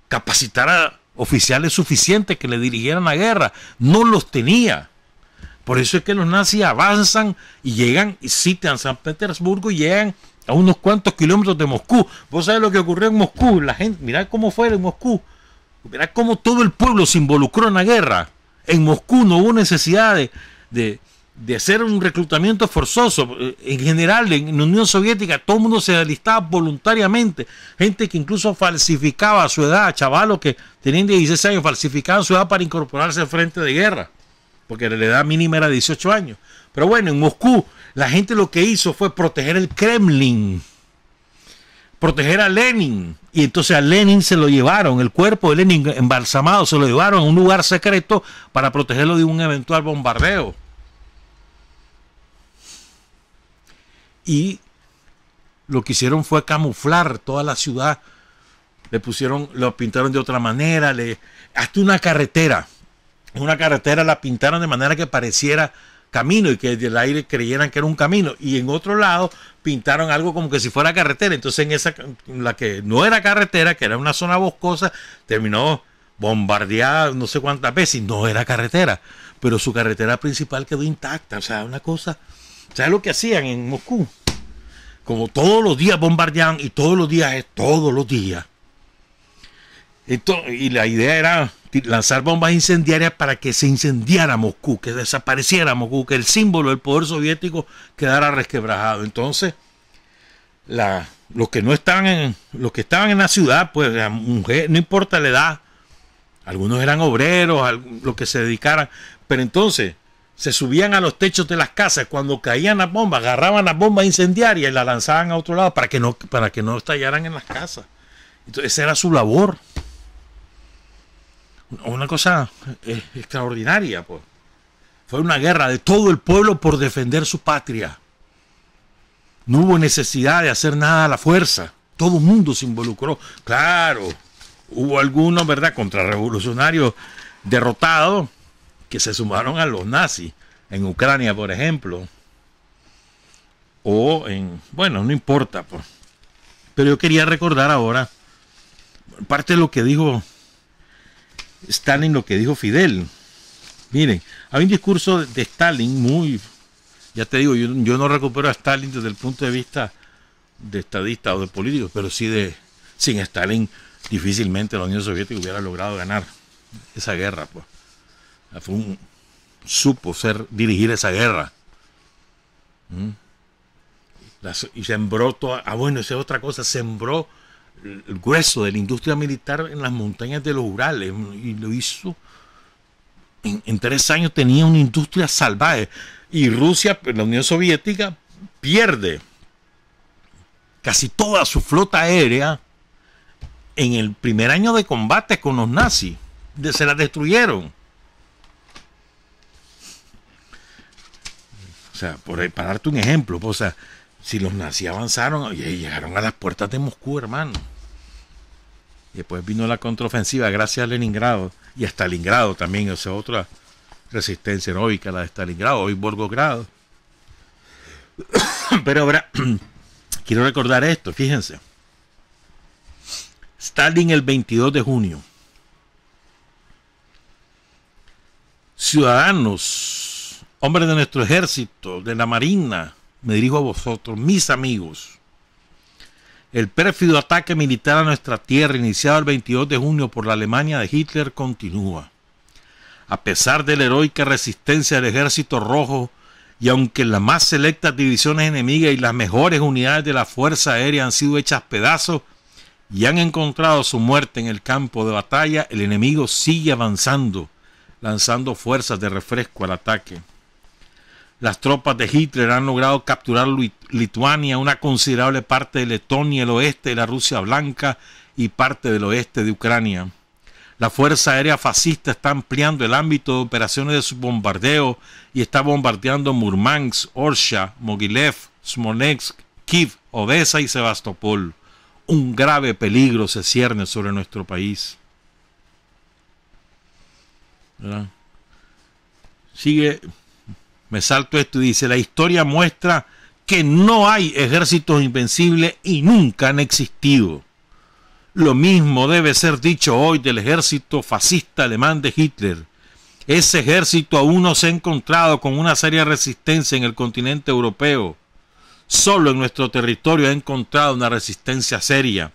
capacitar a oficiales suficientes que le dirigieran la guerra. No los tenía. Por eso es que los nazis avanzan y llegan y sitian San Petersburgo y llegan a unos cuantos kilómetros de Moscú. Vos sabés lo que ocurrió en Moscú. La gente, mirá cómo fue en Moscú. Mirá cómo todo el pueblo se involucró en la guerra. En Moscú no hubo necesidad de hacer un reclutamiento forzoso. En general, en la Unión Soviética, todo el mundo se alistaba voluntariamente. Gente que incluso falsificaba su edad, chavalos que tenían 16 años, falsificaban su edad para incorporarse al frente de guerra, porque la edad mínima era 18 años. Pero bueno, en Moscú, la gente lo que hizo fue proteger el Kremlin, proteger a Lenin. Y entonces a Lenin se lo llevaron, el cuerpo de Lenin embalsamado, se lo llevaron a un lugar secreto para protegerlo de un eventual bombardeo. Y lo que hicieron fue camuflar toda la ciudad. Lo pintaron de otra manera, hasta una carretera la pintaron de manera que pareciera camino y que desde el aire creyeran que era un camino, y en otro lado pintaron algo como que si fuera carretera. Entonces la que no era carretera, que era una zona boscosa, terminó bombardeada no sé cuántas veces, y no era carretera, pero su carretera principal quedó intacta. O sea, una cosa. ¿Sabes lo que hacían en Moscú? Como todos los días bombardeaban, y todos los días es todos los días. Y la idea era lanzar bombas incendiarias para que se incendiara Moscú, que desapareciera Moscú, que el símbolo del poder soviético quedara resquebrajado. Entonces, los que estaban en la ciudad, pues la mujer, no importa la edad, algunos eran obreros, los que se dedicaran, pero entonces se subían a los techos de las casas, cuando caían las bombas, agarraban las bombas incendiarias y las lanzaban a otro lado para que no estallaran en las casas. Entonces esa era su labor. Una cosa extraordinaria, pues. Fue una guerra de todo el pueblo por defender su patria. No hubo necesidad de hacer nada a la fuerza. Todo el mundo se involucró. Claro, hubo algunos, ¿verdad?, contrarrevolucionarios derrotados que se sumaron a los nazis. En Ucrania, por ejemplo. O bueno, no importa, pues. Pero yo quería recordar ahora parte de lo que dijo Stalin, lo que dijo Fidel. Miren, hay un discurso de Stalin muy, ya te digo, yo no recupero a Stalin desde el punto de vista de estadista o de político, pero sí sin Stalin difícilmente la Unión Soviética hubiera logrado ganar esa guerra, pues. Supo dirigir esa guerra. Y sembró toda, bueno, esa es otra cosa, sembró el grueso de la industria militar en las montañas de los Urales, y lo hizo en 3 años. Tenía una industria salvaje, y Rusia, la Unión Soviética, pierde casi toda su flota aérea en el primer año de combate con los nazis. Se la destruyeron. O sea, para darte un ejemplo, pues, o sea, si los nazis avanzaron y llegaron a las puertas de Moscú, hermano. Y después vino la contraofensiva gracias a Leningrado y a Stalingrado también, o sea, otra resistencia heroica, la de Stalingrado, hoy Volgogrado. Pero ahora, quiero recordar esto, fíjense. Stalin el 22 de junio. Ciudadanos, hombres de nuestro ejército, de la marina, me dirijo a vosotros, mis amigos. El pérfido ataque militar a nuestra tierra, iniciado el 22 de junio por la Alemania de Hitler, continúa. A pesar de la heroica resistencia del Ejército Rojo, y aunque las más selectas divisiones enemigas y las mejores unidades de la Fuerza Aérea han sido hechas pedazos y han encontrado su muerte en el campo de batalla, el enemigo sigue avanzando, lanzando fuerzas de refresco al ataque. Las tropas de Hitler han logrado capturar Lituania, una considerable parte de Letonia, el oeste de la Rusia Blanca y parte del oeste de Ucrania. La Fuerza Aérea Fascista está ampliando el ámbito de operaciones de su bombardeo y está bombardeando Murmansk, Orsha, Mogilev, Smolensk, Kiev, Odessa y Sebastopol. Un grave peligro se cierne sobre nuestro país. ¿Verdad? Sigue, me salto esto y dice: la historia muestra que no hay ejércitos invencibles y nunca han existido. Lo mismo debe ser dicho hoy del ejército fascista alemán de Hitler. Ese ejército aún no se ha encontrado con una seria resistencia en el continente europeo. Solo en nuestro territorio ha encontrado una resistencia seria.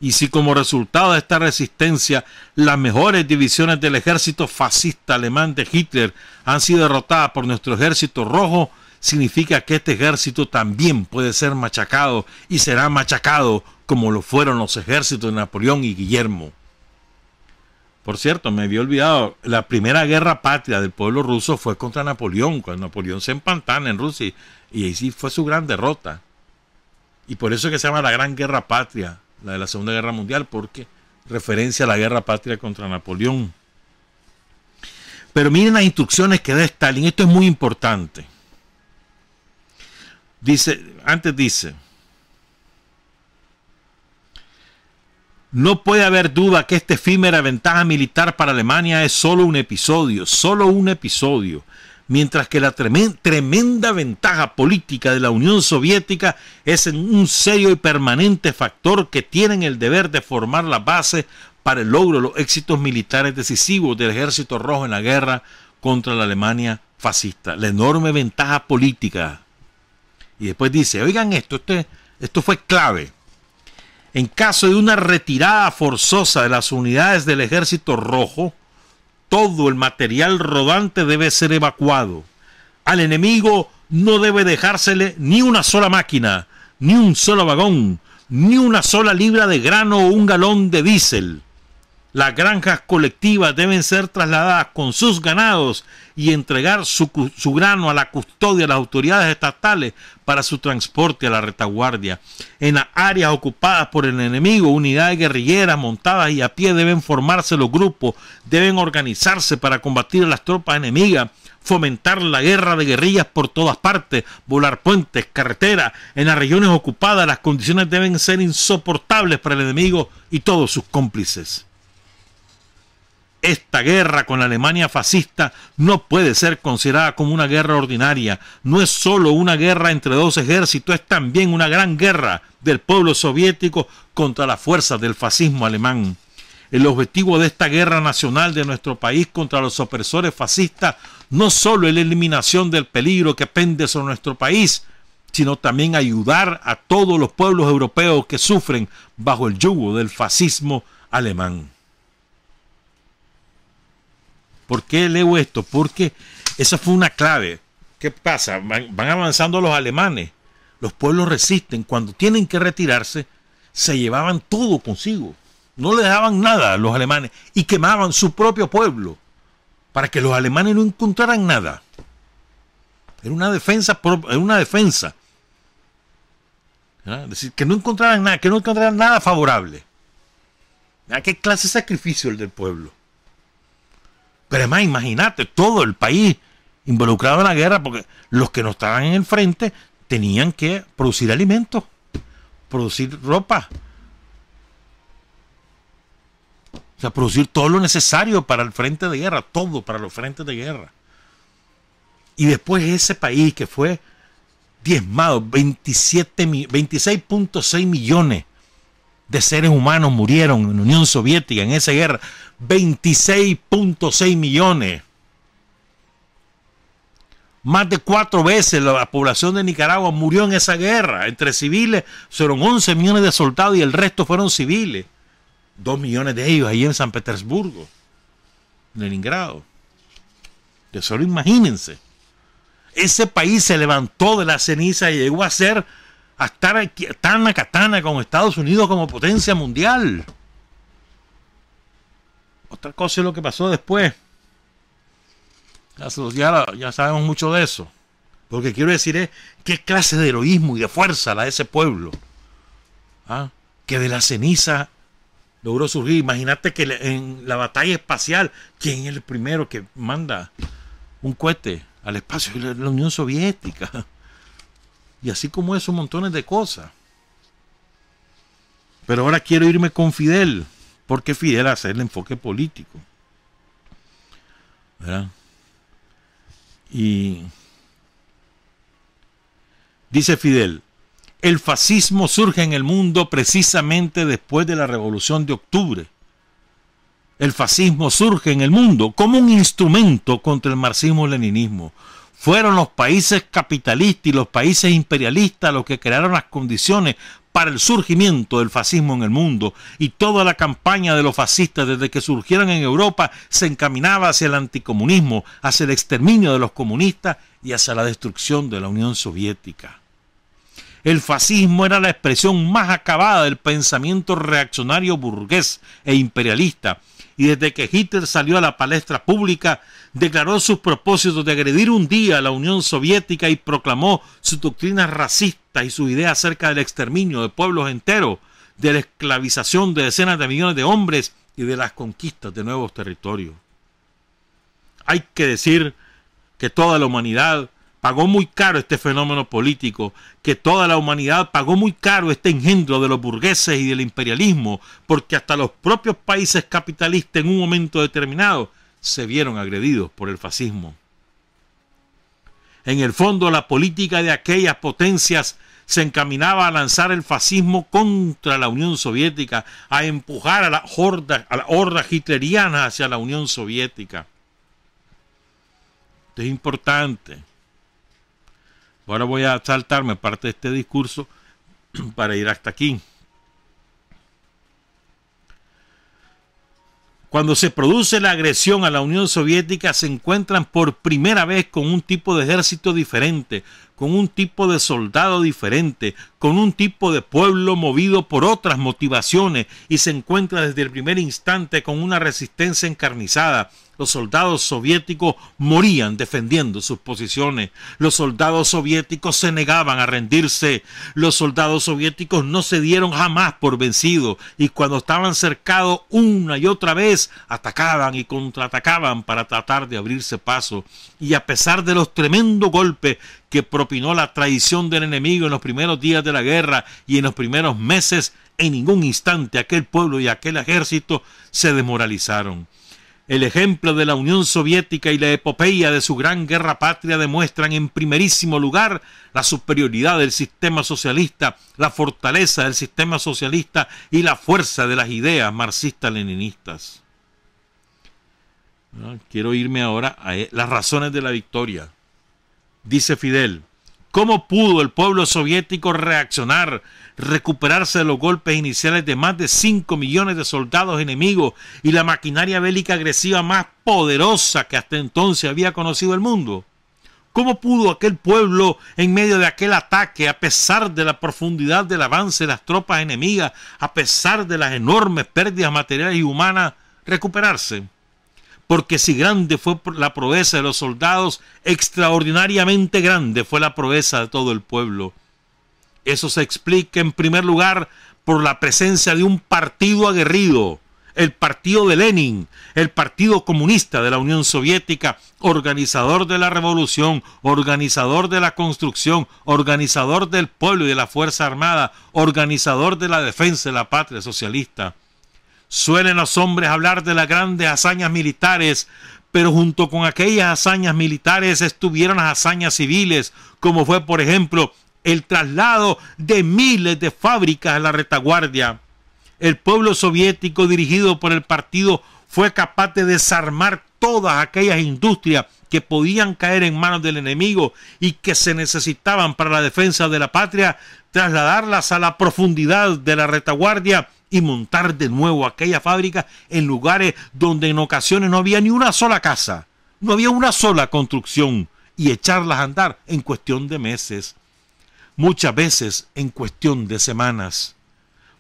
Y si como resultado de esta resistencia las mejores divisiones del ejército fascista alemán de Hitler han sido derrotadas por nuestro ejército rojo, significa que este ejército también puede ser machacado y será machacado como lo fueron los ejércitos de Napoleón y Guillermo. Por cierto, me había olvidado, la primera guerra patria del pueblo ruso fue contra Napoleón, cuando Napoleón se empantana en Rusia, y ahí sí fue su gran derrota. Y por eso es que se llama la Gran Guerra Patria, la de la Segunda Guerra Mundial, porque referencia a la guerra patria contra Napoleón. Pero miren las instrucciones que da Stalin, esto es muy importante. Antes dice: no puede haber duda que esta efímera ventaja militar para Alemania es solo un episodio, mientras que la tremenda ventaja política de la Unión Soviética es un serio y permanente factor que tienen el deber de formar la base para el logro de los éxitos militares decisivos del Ejército Rojo en la guerra contra la Alemania fascista. La enorme ventaja política. Y después dice, oigan esto fue clave. En caso de una retirada forzosa de las unidades del Ejército Rojo, todo el material rodante debe ser evacuado. Al enemigo no debe dejársele ni una sola máquina, ni un solo vagón, ni una sola libra de grano o un galón de diésel. Las granjas colectivas deben ser trasladadas con sus ganados y entregar su grano a la custodia de las autoridades estatales para su transporte a la retaguardia. En las áreas ocupadas por el enemigo, unidades guerrilleras montadas y a pie deben formarse los grupos, deben organizarse para combatir a las tropas enemigas, fomentar la guerra de guerrillas por todas partes, volar puentes, carreteras. En las regiones ocupadas las condiciones deben ser insoportables para el enemigo y todos sus cómplices. Esta guerra con la Alemania fascista no puede ser considerada como una guerra ordinaria. No es solo una guerra entre dos ejércitos, es también una gran guerra del pueblo soviético contra las fuerzas del fascismo alemán. El objetivo de esta guerra nacional de nuestro país contra los opresores fascistas no solo es la eliminación del peligro que pende sobre nuestro país, sino también ayudar a todos los pueblos europeos que sufren bajo el yugo del fascismo alemán. ¿Por qué leo esto? Porque esa fue una clave. ¿Qué pasa? Van avanzando los alemanes. Los pueblos resisten. Cuando tienen que retirarse, se llevaban todo consigo. No le dejaban nada a los alemanes y quemaban su propio pueblo para que los alemanes no encontraran nada. Era una defensa. Es decir, que no encontraran nada favorable. ¿Qué clase de sacrificio el del pueblo? Pero además, imagínate, todo el país involucrado en la guerra, porque los que no estaban en el frente tenían que producir alimentos, producir ropa, o sea, producir todo lo necesario para el frente de guerra, todo para los frentes de guerra. Y después ese país que fue diezmado, 26.6 millones de seres humanos murieron en la Unión Soviética en esa guerra. 26.6 millones. Más de 4 veces la población de Nicaragua murió en esa guerra. Entre civiles fueron 11 millones de soldados y el resto fueron civiles. 2 millones de ellos ahí en San Petersburgo, Leningrado. Que solo imagínense. Ese país se levantó de la ceniza y llegó a ser a estar aquí, tana catana con Estados Unidos como potencia mundial. Otra cosa es lo que pasó después. Ya sabemos mucho de eso. Lo que quiero decir es qué clase de heroísmo y de fuerza la de ese pueblo. Que de la ceniza logró surgir. Imagínate que en la batalla espacial, ¿quién es el primero que manda un cohete al espacio? La Unión Soviética. Y así como eso, montones de cosas. Pero ahora quiero irme con Fidel, porque Fidel hace el enfoque político, ¿verdad? Y dice Fidel: el fascismo surge en el mundo precisamente después de la Revolución de Octubre. El fascismo surge en el mundo como un instrumento contra el marxismo-leninismo. Fueron los países capitalistas y los países imperialistas los que crearon las condiciones para el surgimiento del fascismo en el mundo, y toda la campaña de los fascistas desde que surgieron en Europa se encaminaba hacia el anticomunismo, hacia el exterminio de los comunistas y hacia la destrucción de la Unión Soviética. El fascismo era la expresión más acabada del pensamiento reaccionario burgués e imperialista, y desde que Hitler salió a la palestra pública, declaró sus propósitos de agredir un día a la Unión Soviética y proclamó sus doctrinas racistas y sus ideas acerca del exterminio de pueblos enteros, de la esclavización de decenas de millones de hombres y de las conquistas de nuevos territorios. Hay que decir que toda la humanidad pagó muy caro este fenómeno político, que toda la humanidad pagó muy caro este engendro de los burgueses y del imperialismo, porque hasta los propios países capitalistas en un momento determinado se vieron agredidos por el fascismo. En el fondo, la política de aquellas potencias se encaminaba a lanzar el fascismo contra la Unión Soviética, a empujar a la horda hitleriana hacia la Unión Soviética. Esto es importante. Ahora voy a saltarme parte de este discurso para ir hasta aquí. Cuando se produce la agresión a la Unión Soviética, se encuentran por primera vez con un tipo de ejército diferente, con un tipo de soldado diferente, con un tipo de pueblo movido por otras motivaciones y se encuentra desde el primer instante con una resistencia encarnizada. Los soldados soviéticos morían defendiendo sus posiciones. Los soldados soviéticos se negaban a rendirse. Los soldados soviéticos no se dieron jamás por vencidos y cuando estaban cercados una y otra vez atacaban y contraatacaban para tratar de abrirse paso. Y a pesar de los tremendos golpes que propinó la traición del enemigo en los primeros días de la guerra y en los primeros meses, en ningún instante aquel pueblo y aquel ejército se desmoralizaron. El ejemplo de la Unión Soviética y la epopeya de su gran guerra patria demuestran en primerísimo lugar la superioridad del sistema socialista, la fortaleza del sistema socialista y la fuerza de las ideas marxistas-leninistas. Quiero irme ahora a las razones de la victoria. Dice Fidel, ¿cómo pudo el pueblo soviético reaccionar, recuperarse de los golpes iniciales de más de 5 millones de soldados enemigos y la maquinaria bélica agresiva más poderosa que hasta entonces había conocido el mundo? ¿Cómo pudo aquel pueblo, en medio de aquel ataque, a pesar de la profundidad del avance de las tropas enemigas, a pesar de las enormes pérdidas materiales y humanas, recuperarse? Porque si grande fue la proeza de los soldados, extraordinariamente grande fue la proeza de todo el pueblo. Eso se explica en primer lugar por la presencia de un partido aguerrido, el partido de Lenin, el Partido Comunista de la Unión Soviética, organizador de la revolución, organizador de la construcción, organizador del pueblo y de la Fuerza Armada, organizador de la defensa de la patria socialista. Suelen los hombres hablar de las grandes hazañas militares, pero junto con aquellas hazañas militares estuvieron las hazañas civiles, como fue, por ejemplo, el traslado de miles de fábricas a la retaguardia. El pueblo soviético, dirigido por el partido, fue capaz de desarmar todas aquellas industrias que podían caer en manos del enemigo y que se necesitaban para la defensa de la patria, trasladarlas a la profundidad de la retaguardia y montar de nuevo aquella fábrica en lugares donde en ocasiones no había ni una sola casa, no había una sola construcción, y echarlas a andar en cuestión de meses, muchas veces en cuestión de semanas.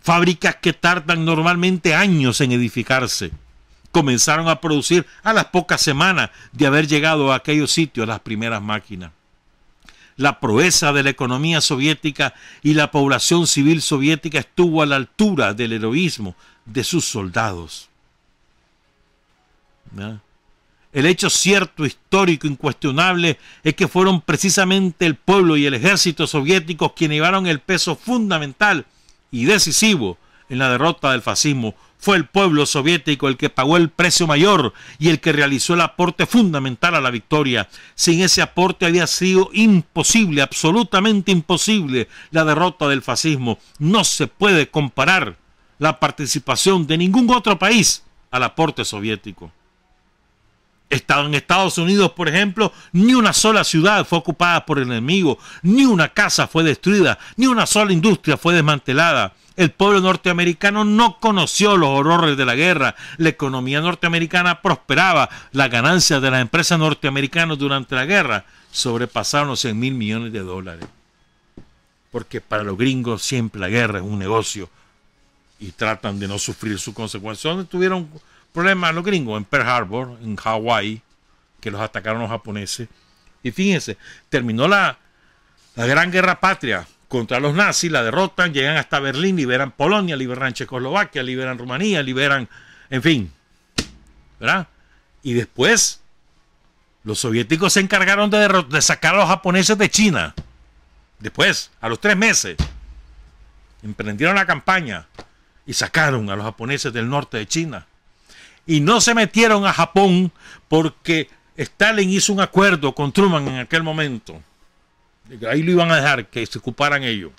Fábricas que tardan normalmente años en edificarse comenzaron a producir a las pocas semanas de haber llegado a aquellos sitios las primeras máquinas. La proeza de la economía soviética y la población civil soviética estuvo a la altura del heroísmo de sus soldados. ¿Ya? El hecho cierto, histórico, incuestionable, es que fueron precisamente el pueblo y el ejército soviéticos quienes llevaron el peso fundamental y decisivo en la derrota del fascismo. Fue el pueblo soviético el que pagó el precio mayor y el que realizó el aporte fundamental a la victoria. Sin ese aporte había sido imposible, absolutamente imposible, la derrota del fascismo. No se puede comparar la participación de ningún otro país al aporte soviético. En Estados Unidos, por ejemplo, ni una sola ciudad fue ocupada por el enemigo, ni una casa fue destruida, ni una sola industria fue desmantelada. El pueblo norteamericano no conoció los horrores de la guerra. La economía norteamericana prosperaba. Las ganancias de las empresas norteamericanas durante la guerra sobrepasaron los 100.000 millones de dólares. Porque para los gringos siempre la guerra es un negocio y tratan de no sufrir sus consecuencias. ¿Dónde tuvieron problemas los gringos? En Pearl Harbor, en Hawái, que los atacaron los japoneses. Y fíjense, terminó la Gran Guerra Patria contra los nazis, la derrotan, llegan hasta Berlín, liberan Polonia, liberan Checoslovaquia, liberan Rumanía, liberan, en fin, ¿verdad? Y después los soviéticos se encargaron de sacar a los japoneses de China. Después, a los 3 meses, emprendieron la campaña y sacaron a los japoneses del norte de China. Y no se metieron a Japón porque Stalin hizo un acuerdo con Truman en aquel momento. Ahí lo iban a dejar que se ocuparan ellos.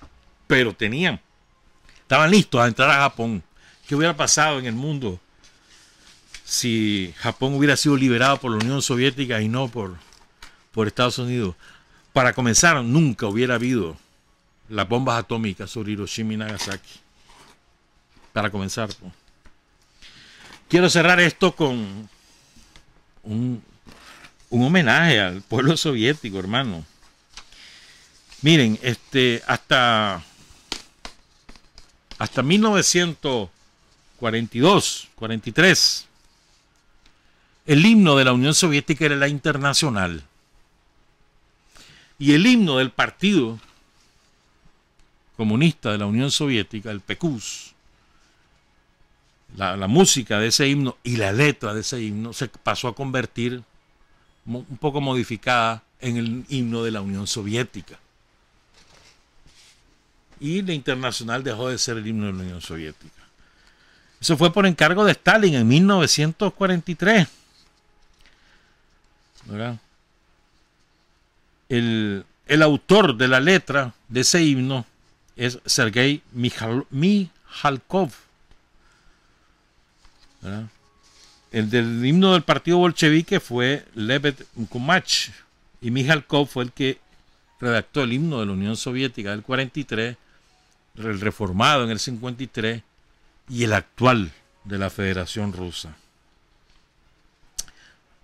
Pero estaban listos a entrar a Japón. ¿Qué hubiera pasado en el mundo si Japón hubiera sido liberado por la Unión Soviética y no por Estados Unidos? Para comenzar, nunca hubiera habido las bombas atómicas sobre Hiroshima y Nagasaki. Para comenzar. Quiero cerrar esto con un homenaje al pueblo soviético, hermano. Miren, hasta 1942, 43, el himno de la Unión Soviética era la Internacional. Y el himno del Partido Comunista de la Unión Soviética, el PQS, la música de ese himno y la letra de ese himno se pasó a convertir un poco modificada en el himno de la Unión Soviética. Y la Internacional dejó de ser el himno de la Unión Soviética. Eso fue por encargo de Stalin en 1943. ¿Verdad? El autor de la letra de ese himno es Sergei Mikhalkov. ¿Verdad? El del himno del partido bolchevique fue Lev Kumach, y Mikhalkov fue el que redactó el himno de la Unión Soviética del 43, el reformado en el 53 y el actual de la Federación Rusa.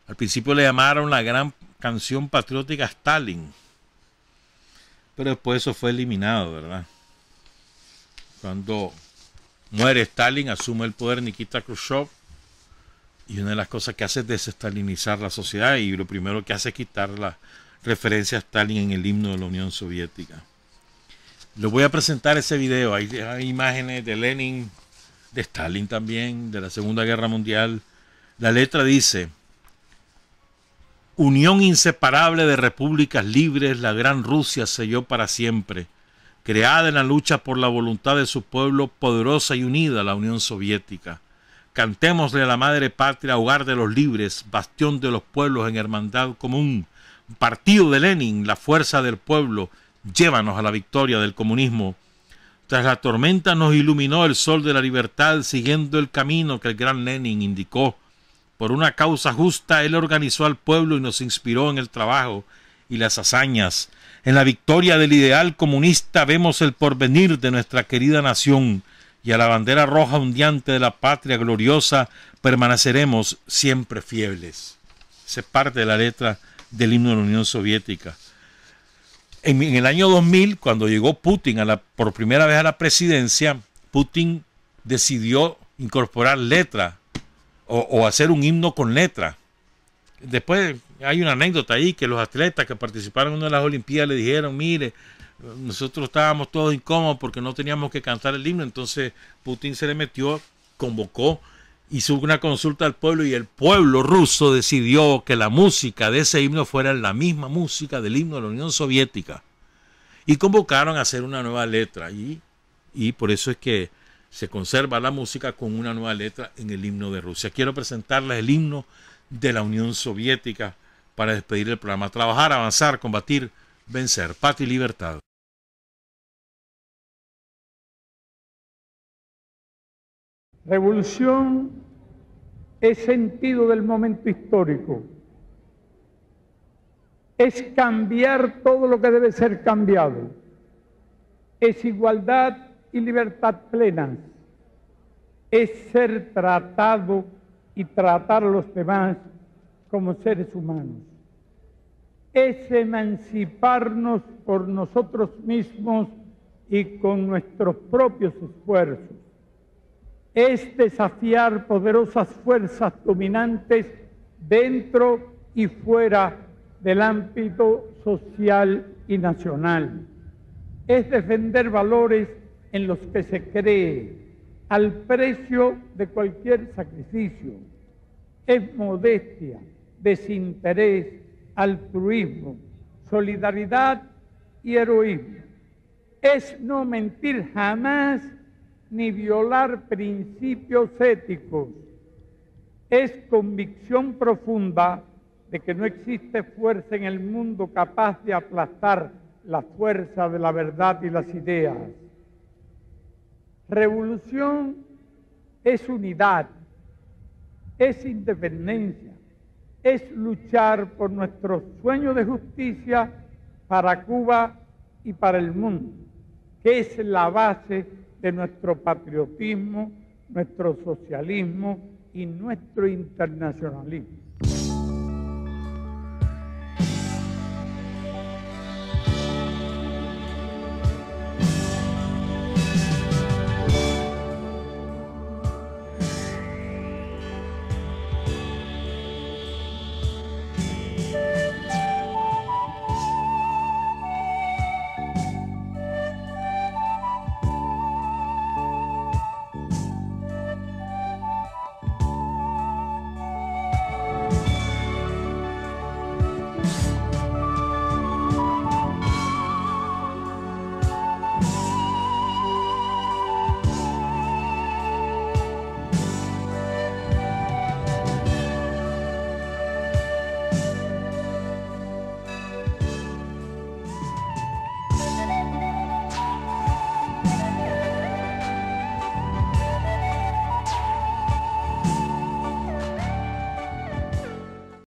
Al principio le llamaron la gran canción patriótica Stalin, pero después eso fue eliminado, ¿verdad? Cuando muere Stalin, asume el poder Nikita Khrushchev, y una de las cosas que hace es desestalinizar la sociedad, y lo primero que hace es quitar la referencia a Stalin en el himno de la Unión Soviética. Les voy a presentar ese video. Hay imágenes de Lenin, de Stalin también, de la Segunda Guerra Mundial. La letra dice: unión inseparable de repúblicas libres, la gran Rusia selló para siempre, creada en la lucha por la voluntad de su pueblo, poderosa y unida, la Unión Soviética. Cantémosle a la madre patria, hogar de los libres, bastión de los pueblos en hermandad común, partido de Lenin, la fuerza del pueblo, llévanos a la victoria del comunismo. Tras la tormenta nos iluminó el sol de la libertad, siguiendo el camino que el gran Lenin indicó. Por una causa justa, él organizó al pueblo y nos inspiró en el trabajo y las hazañas. En la victoria del ideal comunista vemos el porvenir de nuestra querida nación, y a la bandera roja ondeante de la patria gloriosa permaneceremos siempre fieles. Esa es parte de la letra del himno de la Unión Soviética. En el año 2000, cuando llegó Putin por primera vez a la presidencia, Putin decidió incorporar letra o hacer un himno con letra. Después hay una anécdota ahí que los atletas que participaron en una de las Olimpiadas le dijeron: mire, nosotros estábamos todos incómodos porque no teníamos que cantar el himno. Entonces Putin se le metió, convocó, hizo una consulta al pueblo, y el pueblo ruso decidió que la música de ese himno fuera la misma música del himno de la Unión Soviética, y convocaron a hacer una nueva letra, y por eso es que se conserva la música con una nueva letra en el himno de Rusia. Quiero presentarles el himno de la Unión Soviética para despedir el programa. Trabajar, avanzar, combatir, vencer. Patria y libertad. Revolución es sentido del momento histórico. Es cambiar todo lo que debe ser cambiado. Es igualdad y libertad plenas. Es ser tratado y tratar a los demás como seres humanos. Es emanciparnos por nosotros mismos y con nuestros propios esfuerzos. Es desafiar poderosas fuerzas dominantes dentro y fuera del ámbito social y nacional. Es defender valores en los que se cree, al precio de cualquier sacrificio. Es modestia, desinterés, altruismo, solidaridad y heroísmo. Es no mentir jamás ni violar principios éticos. Es convicción profunda de que no existe fuerza en el mundo capaz de aplastar la fuerza de la verdad y las ideas. Revolución es unidad, es independencia, es luchar por nuestro sueño de justicia para Cuba y para el mundo, que es la base de nuestro patriotismo, nuestro socialismo y nuestro internacionalismo.